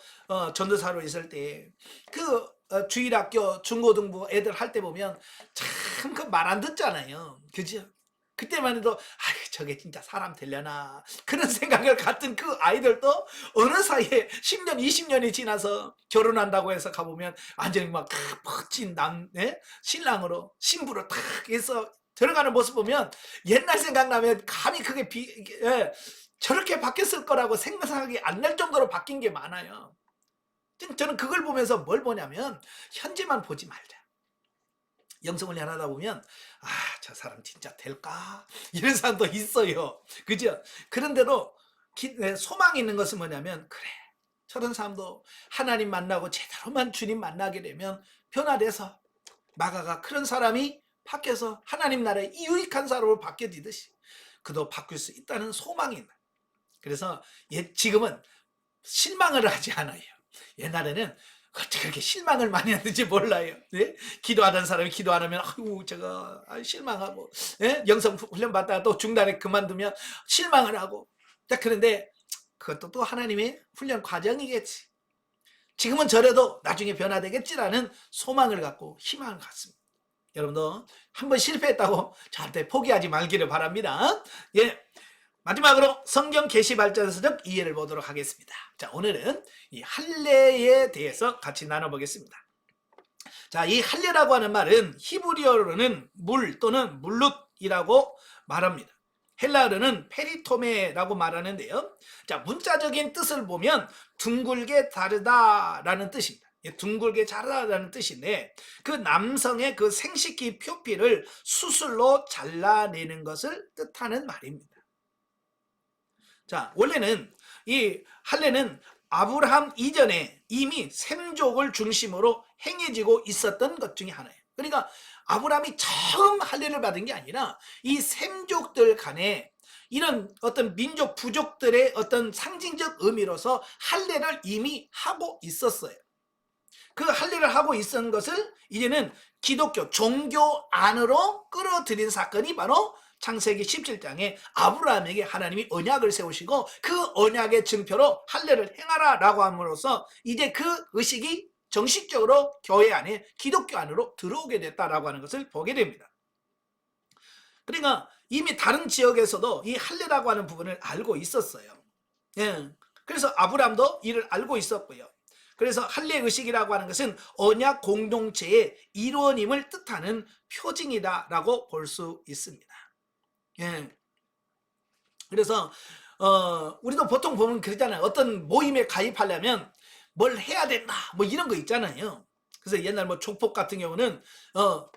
전도사로 있을 때 그 주일학교 중고등부 애들 할 때 보면 참 그 말 안 듣잖아요, 그죠? 그때만 해도 저게 진짜 사람 되려나 그런 생각을 갖던 그 아이들도 어느 사이에 10년 20년이 지나서 결혼한다고 해서 가보면 완전히 막 멋진 신랑으로 신부로 탁 해서 들어가는 모습 보면 옛날 생각나면 감히 그게 저렇게 바뀌었을 거라고 생각이 안 날 정도로 바뀐 게 많아요. 저는 그걸 보면서 뭘 보냐면 현재만 보지 말자. 영성훈련 하다 보면 저 사람 진짜 될까? 이런 사람도 있어요, 그죠? 그런데도 소망이 있는 것은 뭐냐면, 그래, 저런 사람도 하나님 만나고 제대로만 주님 만나게 되면 변화돼서 마가가 그런 사람이 바뀌어서 하나님 나라에 유익한 사람으로 바뀌어지듯이 그도 바뀔 수 있다는 소망이 있는. 그래서 지금은 실망을 하지 않아요. 옛날에는 어떻게 그렇게 실망을 많이 했는지 몰라요. 네? 기도하던 사람이 기도 안 하면 제가 실망하고, 네? 영성 훈련 받다가 또 중단에 그만두면 실망을 하고. 자, 그런데 그것도 또 하나님의 훈련 과정이겠지. 지금은 저래도 나중에 변화되겠지라는 소망을 갖고 희망을 갖습니다. 여러분도 한번 실패했다고 절대 포기하지 말기를 바랍니다. 예. 마지막으로 성경 계시 발전서적 이해를 보도록 하겠습니다. 자, 오늘은 이 할례에 대해서 같이 나눠보겠습니다. 자, 이 할례라고 하는 말은 히브리어로는 물 또는 물룻이라고 말합니다. 헬라어로는 페리토메라고 말하는데요. 자, 문자적인 뜻을 보면 둥글게 자르다라는 뜻입니다. 둥글게 자르다라는 뜻인데 그 남성의 그 생식기 표피를 수술로 잘라내는 것을 뜻하는 말입니다. 자, 원래는 이 할례는 아브라함 이전에 이미 셈족을 중심으로 행해지고 있었던 것 중에 하나예요. 그러니까 아브라함이 처음 할례를 받은 게 아니라 이 셈족들 간에 이런 어떤 민족 부족들의 어떤 상징적 의미로서 할례를 이미 하고 있었어요. 그 할례를 하고 있었던 것을 이제는 기독교 종교 안으로 끌어들인 사건이 바로 창세기 17장에 아브라함에게 하나님이 언약을 세우시고 그 언약의 증표로 할례를 행하라 라고 함으로써 이제 그 의식이 정식적으로 교회 안에 기독교 안으로 들어오게 됐다라고 하는 것을 보게 됩니다. 그러니까 이미 다른 지역에서도 이 할례라고 하는 부분을 알고 있었어요. 예. 그래서 아브라함도 이를 알고 있었고요. 그래서 할례 의식이라고 하는 것은 언약 공동체의 일원임을 뜻하는 표징이다라고 볼 수 있습니다. 예. 그래서 우리도 보통 보면 그러잖아요. 어떤 모임에 가입하려면 뭘 해야 된다 뭐 이런 거 있잖아요. 그래서 옛날 뭐 족복 같은 경우는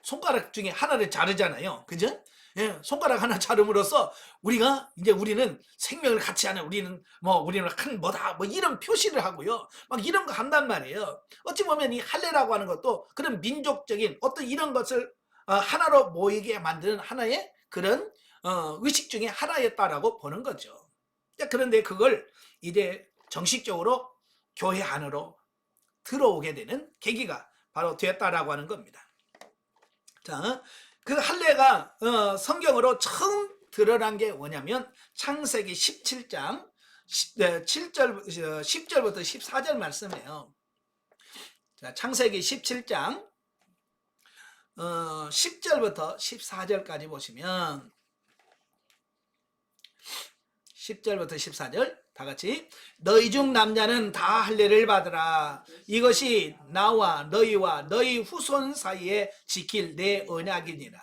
손가락 중에 하나를 자르잖아요. 그죠? 예, 손가락 하나 자름으로써 우리는 생명을 같이 하는, 우리는 한 뭐다, 뭐 이런 표시를 하고요. 막 이런 거 한단 말이에요. 어찌 보면 이 할례라고 하는 것도 그런 민족적인 어떤 이런 것을 하나로 모이게 만드는 하나의 그런 의식 중에 하나였다라고 보는 거죠. 자, 그런데 그걸 이제 정식적으로 교회 안으로 들어오게 되는 계기가 바로 되었다라고 하는 겁니다. 자, 그 할례가 성경으로 처음 드러난 게 뭐냐면 창세기 17장 10절부터 14절 말씀이에요. 자, 창세기 17장 10절부터 14절까지 보시면 10절부터 14절 다 같이 너희 중 남자는 다 할례를 받으라. 이것이 나와 너희와 너희 후손 사이에 지킬 내 언약이니라.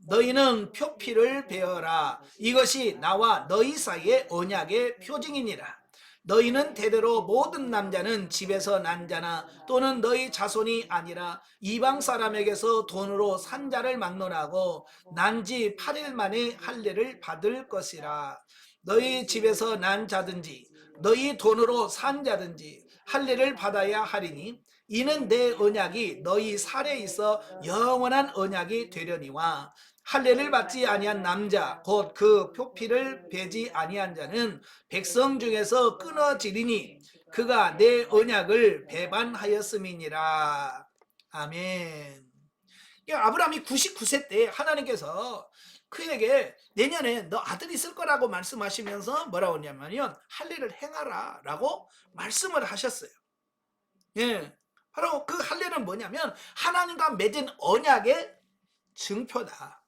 너희는 표피를 베어라. 이것이 나와 너희 사이의 언약의 표징이니라. 너희는 대대로 모든 남자는 집에서 난 자나 또는 너희 자손이 아니라 이방 사람에게서 돈으로 산 자를 막론하고 난 지 8일 만에 할례를 받을 것이라. 너희 집에서 난 자든지 너희 돈으로 산 자든지 할례를 받아야 하리니 이는 내 언약이 너희 살에 있어 영원한 언약이 되려니와 할례를 받지 아니한 남자 곧 그 표피를 베지 아니한 자는 백성 중에서 끊어지리니 그가 내 언약을 배반하였음이니라. 아멘. 아브라함이 99세 때 하나님께서 그에게 내년에 너 아들이 있을 거라고 말씀하시면서 뭐라고 했냐면 할례를 행하라 라고 말씀을 하셨어요. 예, 바로 그 할례는 뭐냐면 하나님과 맺은 언약의 증표다,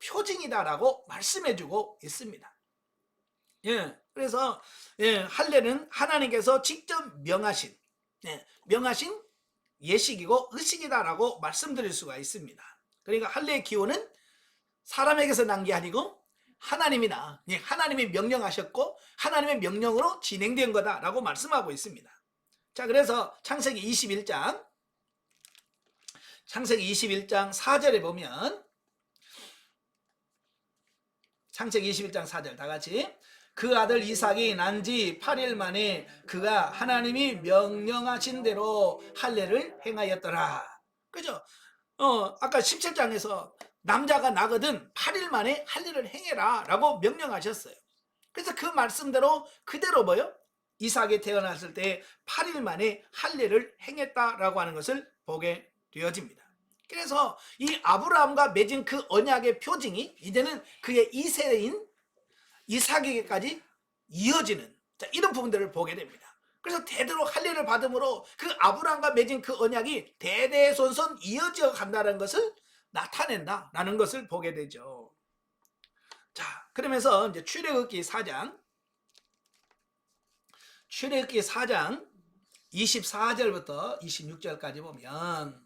표징이다라고 말씀해주고 있습니다. 예, 그래서 할례는 하나님께서 직접 명하신 예식이고 의식이다라고 말씀드릴 수가 있습니다. 그러니까 할례의 기호는 사람에게서 난 게 아니고 하나님이다. 하나님이 명령하셨고 하나님의 명령으로 진행된 거다라고 말씀하고 있습니다. 자, 그래서 창세기 21장 4절에 보면 창세기 21장 4절 다 같이 그 아들 이삭이 난 지 8일 만에 그가 하나님이 명령하신 대로 할례를 행하였더라. 그죠? 아까 17장에서 남자가 나거든 8일 만에 할례를 행해라 라고 명령하셨어요. 그래서 그 말씀대로 그대로 이삭이 태어났을 때 8일 만에 할례를 행했다라고 하는 것을 보게 되어집니다. 그래서 이 아브라함과 맺은 그 언약의 표징이 이제는 그의 2세인 이삭에게까지 이어지는 이런 부분들을 보게 됩니다. 그래서 대대로 할례를 받음으로 그 아브라함과 맺은 그 언약이 대대손손 이어져 간다는 것을 나타낸다라는 것을 보게 되죠. 자, 그러면서 이제 출애굽기 4장 24절부터 26절까지 보면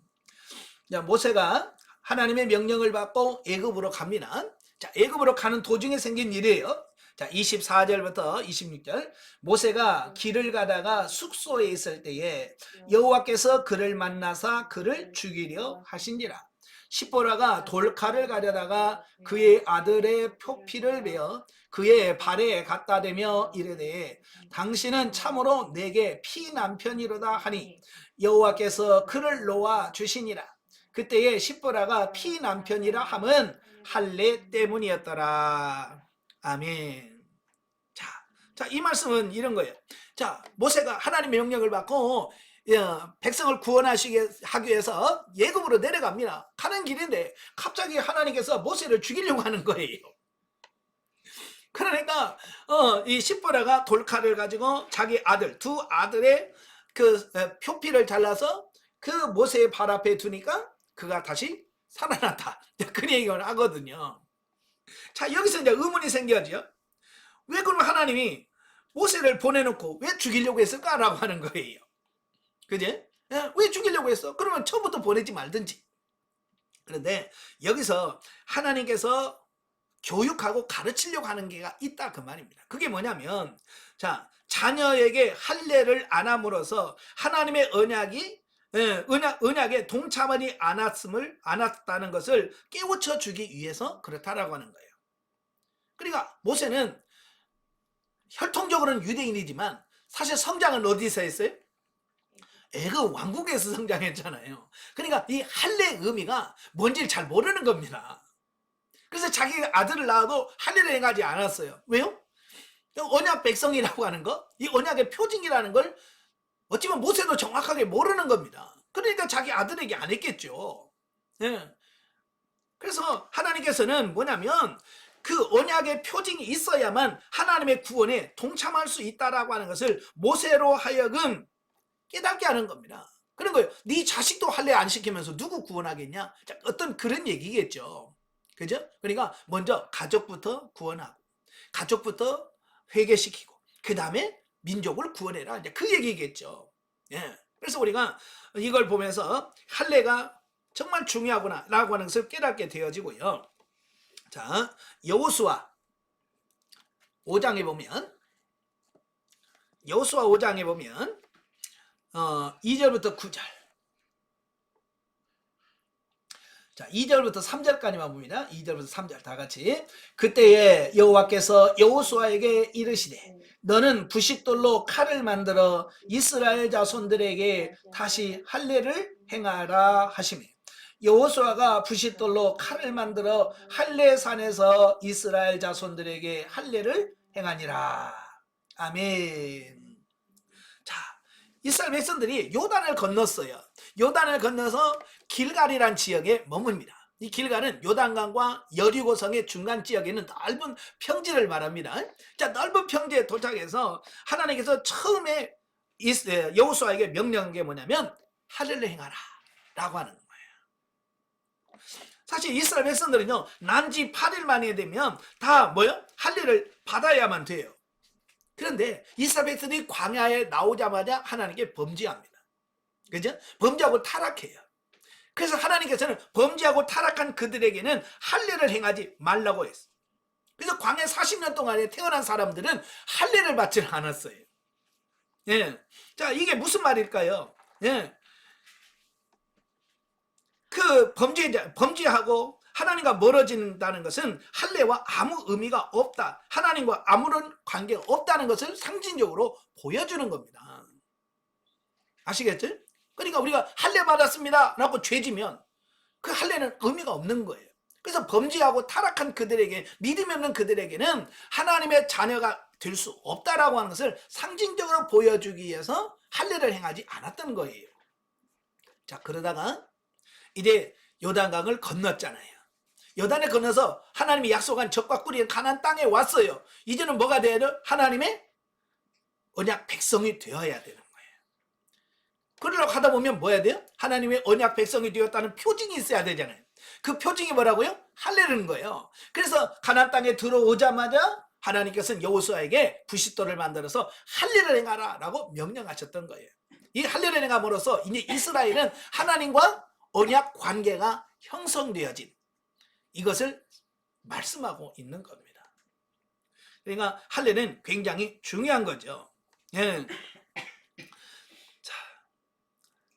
모세가 하나님의 명령을 받고 애굽으로 갑니다. 자, 애굽으로 가는 도중에 생긴 일이에요. 자, 24절부터 26절 모세가 길을 가다가 숙소에 있을 때에 여호와께서 그를 만나사 그를 죽이려 하신지라. 시보라가 돌칼을 가려다가 그의 아들의 표피를 베어 그의 발에 갖다 대며 이르되 당신은 참으로 내게 피남편이로다 하니 여호와께서 그를 놓아 주시니라. 그때에 시보라가 피남편이라 함은 할례 때문이었더라. 아멘. 자, 이 말씀은 이런 거예요. 자, 모세가 하나님의 명령을 받고 백성을 구원하기 위해서 애굽으로 내려갑니다. 가는 길인데 갑자기 하나님께서 모세를 죽이려고 하는 거예요. 그러니까 이 시보라가 돌칼을 가지고 자기 두 아들의 그 표피를 잘라서 그 모세의 발 앞에 두니까 그가 다시 살아났다. 그런 얘기를 하거든요. 자, 여기서 이제 의문이 생겨죠. 왜 그럼 하나님이 모세를 보내놓고 왜 죽이려고 했을까라고 하는 거예요. 그제? 왜 죽이려고 했어? 그러면 처음부터 보내지 말든지. 그런데 여기서 하나님께서 교육하고 가르치려고 하는 게 있다 그 말입니다. 그게 뭐냐면 자, 자녀에게 할례를 안 함으로써 하나님의 언약이 언약에 동참하지 않았다는 것을 깨우쳐 주기 위해서 그렇다라고 하는 거예요. 그러니까 모세는 혈통적으로는 유대인이지만 사실 성장은 어디서 했어요? 애굽 왕국에서 성장했잖아요. 그러니까 이 할례의 의미가 뭔지를 잘 모르는 겁니다. 그래서 자기 아들을 낳아도 할례를 행하지 않았어요. 왜요? 언약 백성이라고 하는 거, 이 언약의 표징이라는 걸 어찌보면 모세도 정확하게 모르는 겁니다. 그러니까 자기 아들에게 안 했겠죠. 예. 그래서 하나님께서는 뭐냐면 그 언약의 표징이 있어야만 하나님의 구원에 동참할 수 있다라고 하는 것을 모세로 하여금 깨닫게 하는 겁니다. 그런 거예요. 네 자식도 할례 안 시키면서 누구 구원하겠냐? 자, 어떤 그런 얘기겠죠. 그죠? 그러니까 먼저 가족부터 구원하고 가족부터 회개시키고 그 다음에 민족을 구원해라. 이제 그 얘기겠죠. 예. 그래서 우리가 이걸 보면서 할례가 정말 중요하구나 라고 하는 것을 깨닫게 되어지고요. 자, 여호수아 5장에 보면 2절부터 9절. 자, 2절부터 3절까지만 봅니다. 2절부터 3절 다 같이. 그때에 여호와께서 여호수아에게 이르시되 너는 부싯돌로 칼을 만들어 이스라엘 자손들에게 다시 할례를 행하라 하시매 여호수아가 부싯돌로 칼을 만들어 할례산에서 이스라엘 자손들에게 할례를 행하니라. 아멘. 자, 이스라엘 백성들이 요단을 건넜어요. 요단을 건너서 길갈이란 지역에 머뭅니다. 이 길갈은 요단강과 여리고성의 중간 지역에 있는 넓은 평지를 말합니다. 자, 넓은 평지에 도착해서 하나님께서 처음에 여호수아에게 명령한 게 뭐냐면 할례를 행하라 라고 하는 거예요. 사실 이스라엘 백성들은요, 난지 8일 만에 되면 다 할례를 받아야만 돼요. 그런데 이스라엘 백성들이 광야에 나오자마자 하나님께 범죄합니다. 그죠? 범죄하고 타락해요. 그래서 하나님께서는 범죄하고 타락한 그들에게는 할례를 행하지 말라고 했어요. 그래서 광야 40년 동안에 태어난 사람들은 할례를 받지 않았어요. 예. 자, 이게 무슨 말일까요? 예. 그 범죄하고 하나님과 멀어진다는 것은 할례와 아무 의미가 없다. 하나님과 아무런 관계가 없다는 것을 상징적으로 보여주는 겁니다. 아시겠죠? 그러니까 우리가 할례 받았습니다 라고 죄지면 그 할례는 의미가 없는 거예요. 그래서 범죄하고 타락한 그들에게, 믿음이 없는 그들에게는 하나님의 자녀가 될 수 없다라고 하는 것을 상징적으로 보여주기 위해서 할례를 행하지 않았던 거예요. 자, 그러다가 이제 요단강을 건넜잖아요. 요단에 건너서 하나님이 약속한 적과 꿀이 가나안 땅에 왔어요. 이제는 뭐가 돼야 돼요? 하나님의 언약 백성이 되어야 되는 거예요. 그러려고 하다 보면 뭐 해야 돼요? 하나님의 언약 백성이 되었다는 표징이 있어야 되잖아요. 그 표징이 뭐라고요? 할례라는 거예요. 그래서 가나안 땅에 들어오자마자 하나님께서는 여호수아에게 부싯돌을 만들어서 할례를 행하라 라고 명령하셨던 거예요. 이 할례를 행함으로써 이제 이스라엘은 하나님과 언약 관계가 형성되어진 이것을 말씀하고 있는 겁니다. 그러니까 할례는 굉장히 중요한 거죠. 예.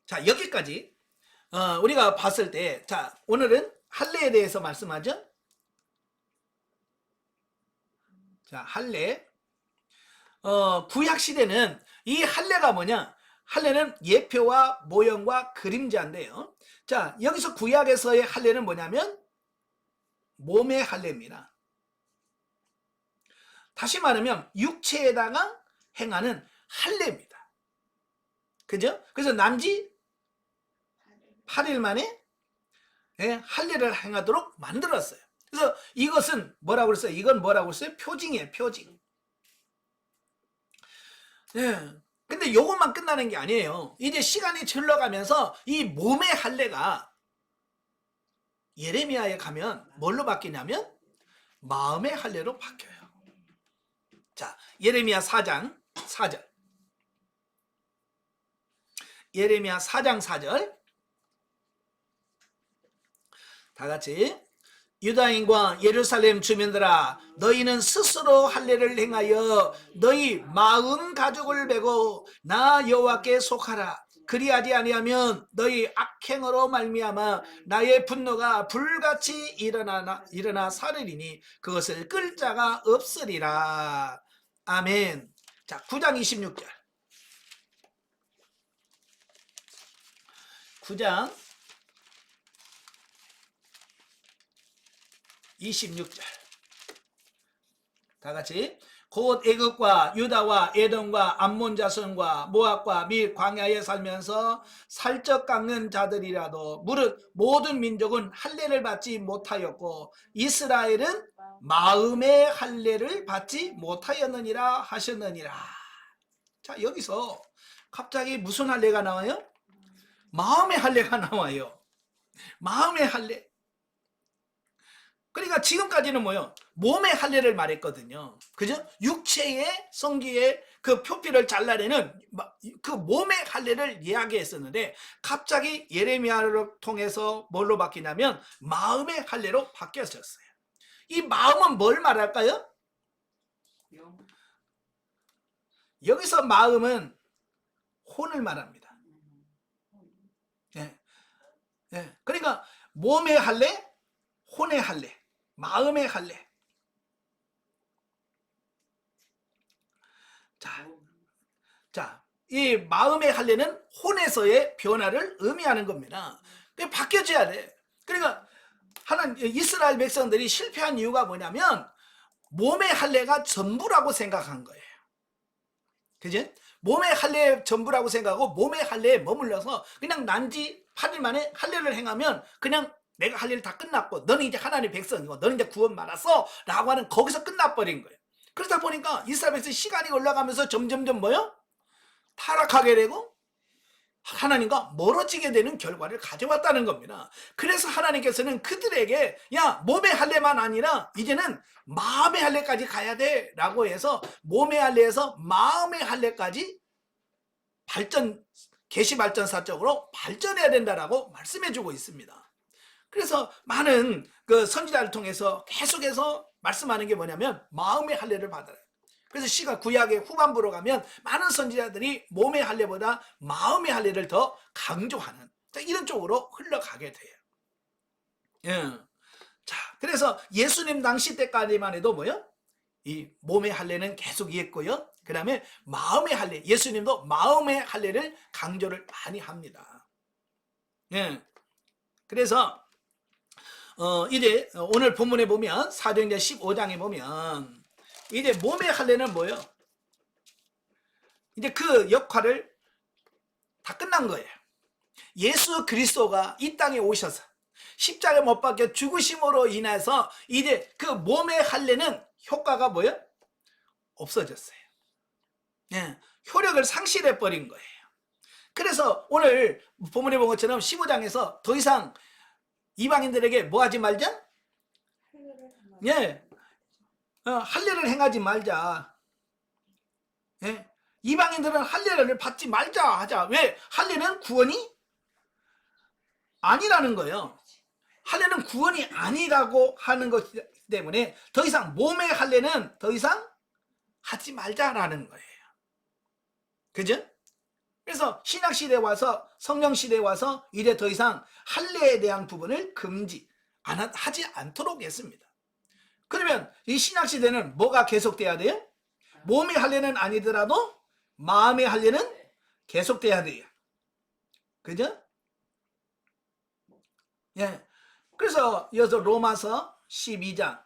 자, 여기까지 우리가 봤을 때, 자, 오늘은 할례에 대해서 말씀하죠. 자, 할례. 구약 시대는 이 할례가 뭐냐? 할례는 예표와 모형과 그림자인데요. 자, 여기서 구약에서의 할례는 뭐냐면 몸의 할례입니다. 다시 말하면 육체에다가 행하는 할례입니다. 그죠? 그래서 남지 8일 만에 할례를 행하도록 만들었어요. 그래서 이것은 뭐라고 그랬어요? 이건 뭐라고 했어요? 표징이에요, 표징. 근데 요것만 끝나는 게 아니에요. 이제 시간이 흘러가면서 이 몸의 할례가 예레미야에 가면 뭘로 바뀌냐면 마음의 할례로 바뀌어요. 자, 예레미야 4장 4절. 예레미야 4장 4절. 다 같이. 유다인과 예루살렘 주민들아, 너희는 스스로 할례를 행하여 너희 마음 가죽을 베고 나 여호와께 속하라. 그리하지 아니하면 너희 악행으로 말미암아 나의 분노가 불같이 일어나 사르리니 그것을 끌 자가 없으리라. 아멘. 자, 9장 26절. 9장 26절. 다 같이. 곧 애굽과 유다와 에돔과 암몬 자손과 모압과 및 광야에 살면서 살쪄 깎는 자들이라도 무릇 모든 민족은 할례를 받지 못하였고 이스라엘은 마음의 할례를 받지 못하였느니라 하셨느니라. 자, 여기서 갑자기 무슨 할례가 나와요? 마음의 할례가 나와요. 마음의 할례. 그러니까 지금까지는 뭐요? 몸의 할례를 말했거든요. 그죠? 육체의 성기의 그 표피를 잘라내는 그 몸의 할례를 이야기했었는데 갑자기 예레미야를 통해서 뭘로 바뀌냐면 마음의 할례로 바뀌어졌어요. 이 마음은 뭘 말할까요? 여기서 마음은 혼을 말합니다. 예. 예. 그러니까 몸의 할례, 혼의 할례, 마음의 할례. 자, 이 마음의 할례는 혼에서의 변화를 의미하는 겁니다. 그게 바뀌어져야 돼. 그러니까 이스라엘 백성들이 실패한 이유가 뭐냐면 몸의 할례가 전부라고 생각한 거예요. 그지? 몸의 할례 전부라고 생각하고 몸의 할례에 머물러서 그냥 난지 8일 만에 할례를 행하면 그냥 내가 할 일 다 끝났고 너는 이제 하나님의 백성이고 너는 이제 구원 받았어 라고 하는 거기서 끝나버린 거예요. 그러다 보니까 이스라엘 백성이 시간이 올라가면서 점점점 뭐요? 타락하게 되고 하나님과 멀어지게 되는 결과를 가져왔다는 겁니다. 그래서 하나님께서는 그들에게 야 몸의 할례만 아니라 이제는 마음의 할례까지 가야 돼 라고 해서 몸의 할례에서 마음의 할례까지 계시 발전사적으로 발전해야 된다라고 말씀해 주고 있습니다. 그래서 많은 그 선지자를 통해서 계속해서 말씀하는 게 뭐냐면 마음의 할례를 받아라. 그래서 시가 구약의 후반부로 가면 많은 선지자들이 몸의 할례보다 마음의 할례를 더 강조하는 이런 쪽으로 흘러가게 돼요. 예. 자, 그래서 예수님 당시 때까지만 해도 뭐요? 이 몸의 할례는 계속 이했고요. 그 다음에 마음의 할례, 예수님도 마음의 할례를 강조를 많이 합니다. 예. 그래서 이제 오늘 본문에 보면 사도행전 15장에 보면 이제 몸의 할례는 뭐예요? 이제 그 역할을 다 끝난 거예요. 예수 그리스도가 이 땅에 오셔서 십자가에 못 박혀 죽으심으로 인해서 이제 그 몸의 할례는 효과가 뭐예요? 없어졌어요. 네, 효력을 상실해 버린 거예요. 그래서 오늘 본문에 본 것처럼 15장에서 더 이상 이방인들에게 뭐 하지 말자? 예, 할례를 행하지 말자. 예, 이방인들은 할례를 받지 말자 하자. 왜? 할례는 구원이 아니라는 거예요. 할례는 구원이 아니라고 하는 것 때문에 더 이상 몸의 할례는 더 이상 하지 말자라는 거예요. 그죠? 그래서 신약시대에 와서 성령시대에 와서 이제 더 이상 할례에 대한 부분을 하지 않도록 했습니다. 그러면 이 신약시대는 뭐가 계속돼야 돼요? 몸의 할례는 아니더라도 마음의 할례는 계속돼야 돼요. 그죠? 예. 그래서 이어서 로마서 12장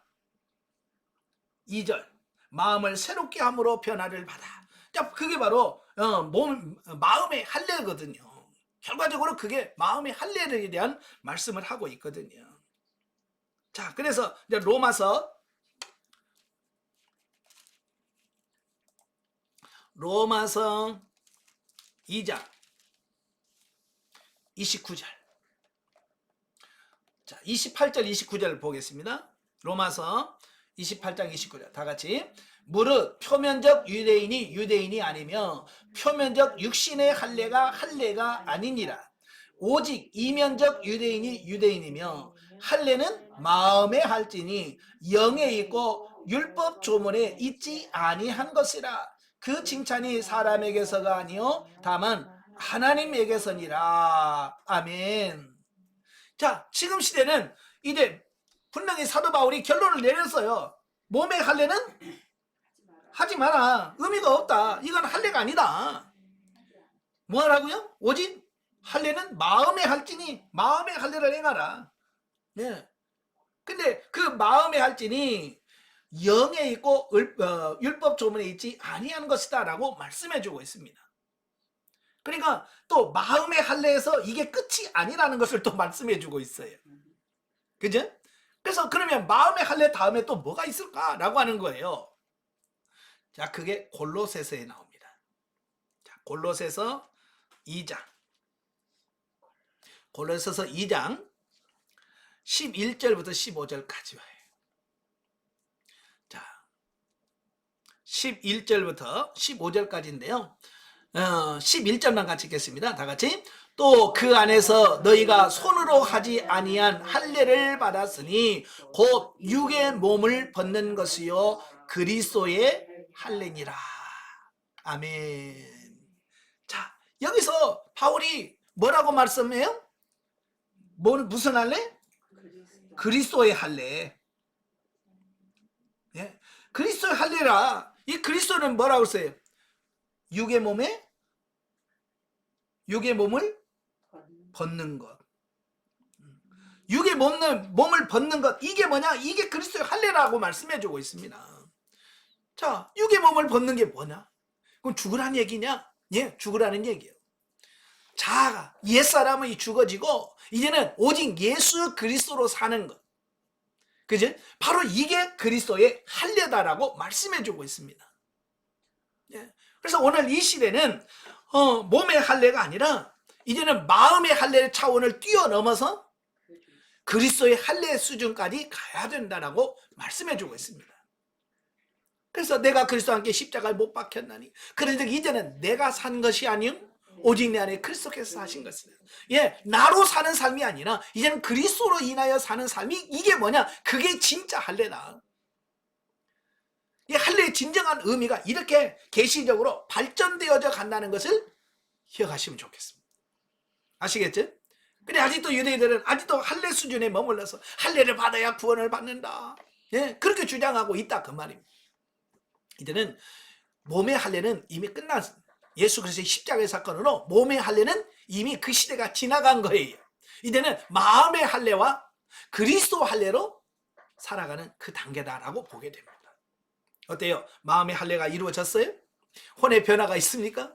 2절 마음을 새롭게 함으로 변화를 받아. 자, 그게 바로 마음의 할례거든요. 결과적으로 그게 마음의 할례에 대한 말씀을 하고 있거든요. 자, 그래서 이제 로마서 2장 29절. 자, 28절 29절을 보겠습니다. 로마서 28장 29절 다 같이. 무릇 표면적 유대인이 유대인이 아니며 표면적 육신의 할례가 아니니라. 오직 이면적 유대인이 유대인이며 할례는 마음에 할지니 영에 있고 율법 조문에 있지 아니한 것이라. 그 칭찬이 사람에게서가 아니요 다만 하나님에게서니라. 아멘. 자, 지금 시대는 이제 분명히 사도 바울이 결론을 내렸어요. 몸의 할례는 하지 마라. 의미가 없다. 이건 할례가 아니다. 뭐 하라고요? 오직 할례는 마음에 할지니 마음의 할례를 행하라. 네. 근데 그 마음에 할지니 영에 있고 율법 조문에 있지 아니한 것이다 라고 말씀해 주고 있습니다. 그러니까 또 마음의 할례에서 이게 끝이 아니라는 것을 또 말씀해 주고 있어요. 그죠? 그래서 그러면 마음의 할례 다음에 또 뭐가 있을까라고 하는 거예요. 자, 그게 골로새서에 나옵니다. 자, 골로새서 2장. 골로새서 2장 11절부터 15절까지 와요. 자, 11절부터 15절까지인데요. 11절만 같이 읽겠습니다. 다 같이. 또 그 안에서 너희가 손으로 하지 아니한 할례를 받았으니 곧 육의 몸을 벗는 것이요 그리스도의 할례니라. 아멘. 자, 여기서 바울이 뭐라고 말씀해요? 무슨 할례? 그리스도의 할례. 예? 그리스도의 할례라. 이 그리스도는 뭐라고 써요? 육의 몸을 벗는 것. 육의 몸을 벗는 것. 이게 뭐냐? 이게 그리스도의 할례라고 말씀해 주고 있습니다. 자, 육의 몸을 벗는 게 뭐냐? 그럼 죽으라는 얘기냐? 예, 죽으라는 얘기예요. 자, 옛사람이 죽어지고 이제는 오직 예수 그리스도로 사는 것. 그죠? 바로 이게 그리스도의 할례다라고 말씀해 주고 있습니다. 예. 그래서 오늘 이 시대는 몸의 할례가 아니라 이제는 마음의 할례 차원을 뛰어넘어서 그리스도의 할례 수준까지 가야 된다라고 말씀해 주고 있습니다. 그래서 내가 그리스도와 함께 십자가에 못 박혔나니 그런즉 이제는 내가 산 것이 아니요 오직 내 안에 그리스도께서 사신 것이다. 예, 나로 사는 삶이 아니라 이제는 그리스도로 인하여 사는 삶이 이게 뭐냐? 그게 진짜 할례다. 이 할례의 진정한 의미가 이렇게 계시적으로 발전되어져 간다는 것을 기억하시면 좋겠습니다. 아시겠죠? 근데 아직도 유대인들은 아직도 할례 수준에 머물러서 할례를 받아야 구원을 받는다. 예, 그렇게 주장하고 있다 그 말입니다. 이제는 몸의 할례는 이미 끝났습니다. 예수 그리스도의 십자가의 사건으로 몸의 할례는 이미 그 시대가 지나간 거예요. 이제는 마음의 할례와 그리스도 할례로 살아가는 그 단계다라고 보게 됩니다. 어때요? 마음의 할례가 이루어졌어요? 혼의 변화가 있습니까?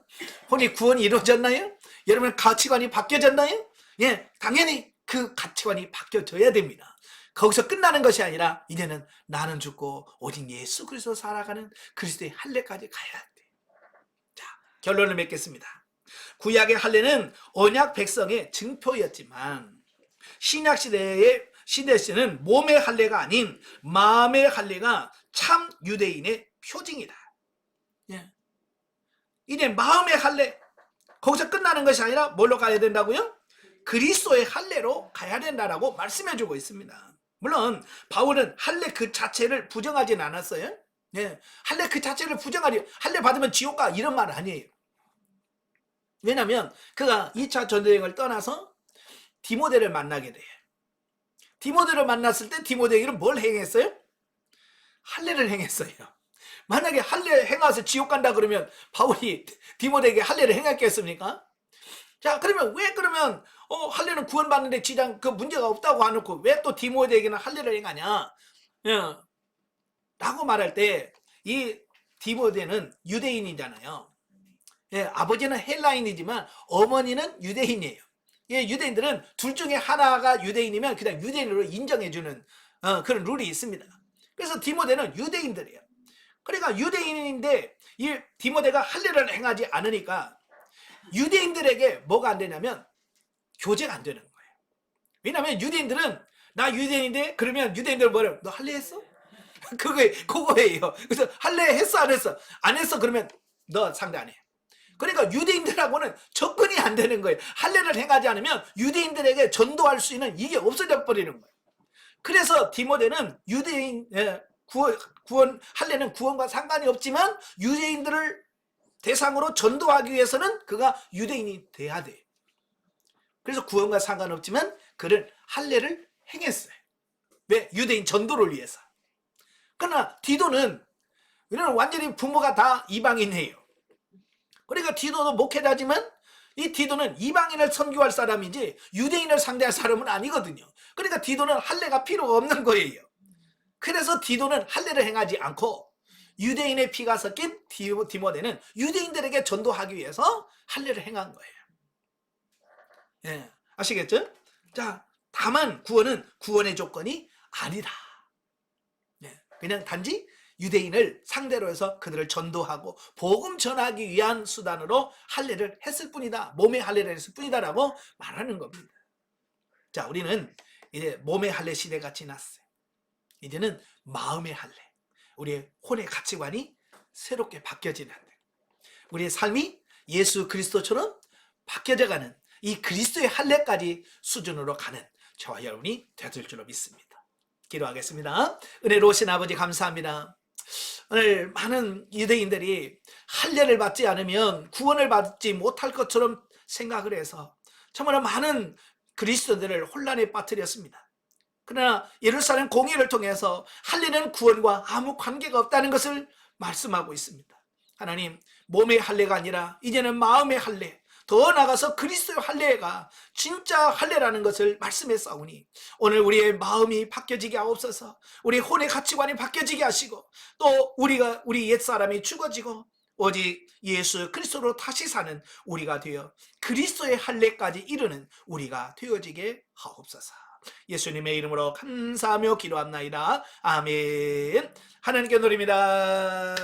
혼의 구원이 이루어졌나요? 여러분 가치관이 바뀌어졌나요? 예, 당연히 그 가치관이 바뀌어져야 됩니다. 거기서 끝나는 것이 아니라 이제는 나는 죽고 오직 예수 그리스도 살아가는 그리스도의 할례까지 가야 돼. 자, 결론을 맺겠습니다. 구약의 할례는 언약 백성의 증표였지만 신약 시대에는 몸의 할례가 아닌 마음의 할례가 참 유대인의 표징이다. 예. 이제 마음의 할례 거기서 끝나는 것이 아니라 뭘로 가야 된다고요? 그리스도의 할례로 가야 된다라고 말씀해 주고 있습니다. 물론 바울은 할례 그 자체를 부정하진 않았어요. 예. 할례 그 자체를 부정하려 할례 받으면 지옥 가 이런 말 아니에요. 왜냐하면 그가 2차 전도여행을 떠나서 디모데를 만나게 돼요. 디모데를 만났을 때 디모데에게는 뭘 행했어요? 할례를 행했어요. 만약에 할례 행해서 지옥 간다 그러면 바울이 디모데에게 할례를 행했겠습니까? 자, 그러면 왜 그러면 할례는 구원받는데 지장 그 문제가 없다고 하놓고 왜 또 디모데에게는 할례를 행하냐? 예. 라고 말할 때 이 디모데는 유대인이잖아요. 예, 아버지는 헬라인이지만 어머니는 유대인이에요. 예, 유대인들은 둘 중에 하나가 유대인이면 그냥 유대인으로 인정해주는 그런 룰이 있습니다. 그래서 디모데는 유대인들이에요. 그러니까 유대인인데 이 디모데가 할례를 행하지 않으니까 유대인들에게 뭐가 안 되냐면 교제가 안 되는 거예요. 왜냐하면 유대인들은 나 유대인인데 그러면 유대인들 뭐래요? 너 할례했어? 그거예요. 그래서 할례했어 안 했어? 안 했어 그러면 너 상대 안 해. 그러니까 유대인들하고는 접근이 안 되는 거예요. 할례를 행하지 않으면 유대인들에게 전도할 수 있는 이게 없어져 버리는 거예요. 그래서 디모데는 유대인 구원 할례는 구원과 상관이 없지만 유대인들을 대상으로 전도하기 위해서는 그가 유대인이 돼야 돼. 그래서 구원과 상관없지만 그를 할례를 행했어요. 왜? 유대인 전도를 위해서. 그러나 디도는 이는 완전히 부모가 다 이방인이에요. 그러니까 디도도 목회자지만 이 디도는 이방인을 선교할 사람이지 유대인을 상대할 사람은 아니거든요. 그러니까 디도는 할례가 필요가 없는 거예요. 그래서 디도는 할례를 행하지 않고 유대인의 피가 섞인 디모데는 유대인들에게 전도하기 위해서 할례를 행한 거예요. 예, 아시겠죠? 자, 다만 구원은 구원의 조건이 아니다. 예, 그냥 단지 유대인을 상대로 해서 그들을 전도하고 복음 전하기 위한 수단으로 할례를 했을 뿐이다. 몸의 할례를 했을 뿐이다라고 말하는 겁니다. 자, 우리는 이제 몸의 할례 시대가 지났어요. 이제는 마음의 할례, 우리의 혼의 가치관이 새롭게 바뀌어지는 데 우리의 삶이 예수 그리스도처럼 바뀌어져가는 이 그리스도의 할례까지 수준으로 가는 저와 여러분이 되실 줄로 믿습니다. 기도하겠습니다. 은혜로우신 아버지 감사합니다. 오늘 많은 유대인들이 할례를 받지 않으면 구원을 받지 못할 것처럼 생각을 해서 정말 많은 그리스도인들을 혼란에 빠뜨렸습니다. 그러나 예루살렘 공의를 통해서 할례는 구원과 아무 관계가 없다는 것을 말씀하고 있습니다. 하나님, 몸의 할례가 아니라 이제는 마음의 할례, 더 나아가서 그리스도의 할례가 진짜 할례라는 것을 말씀했사오니 오늘 우리의 마음이 바뀌어지게 하옵소서. 우리 혼의 가치관이 바뀌어지게 하시고 또 우리 옛사람이 죽어지고 오직 예수 그리스도로 다시 사는 우리가 되어 그리스도의 할례까지 이루는 우리가 되어지게 하옵소서. 예수님의 이름으로 감사하며 기도합나이다. 아멘. 하나님께 드립니다.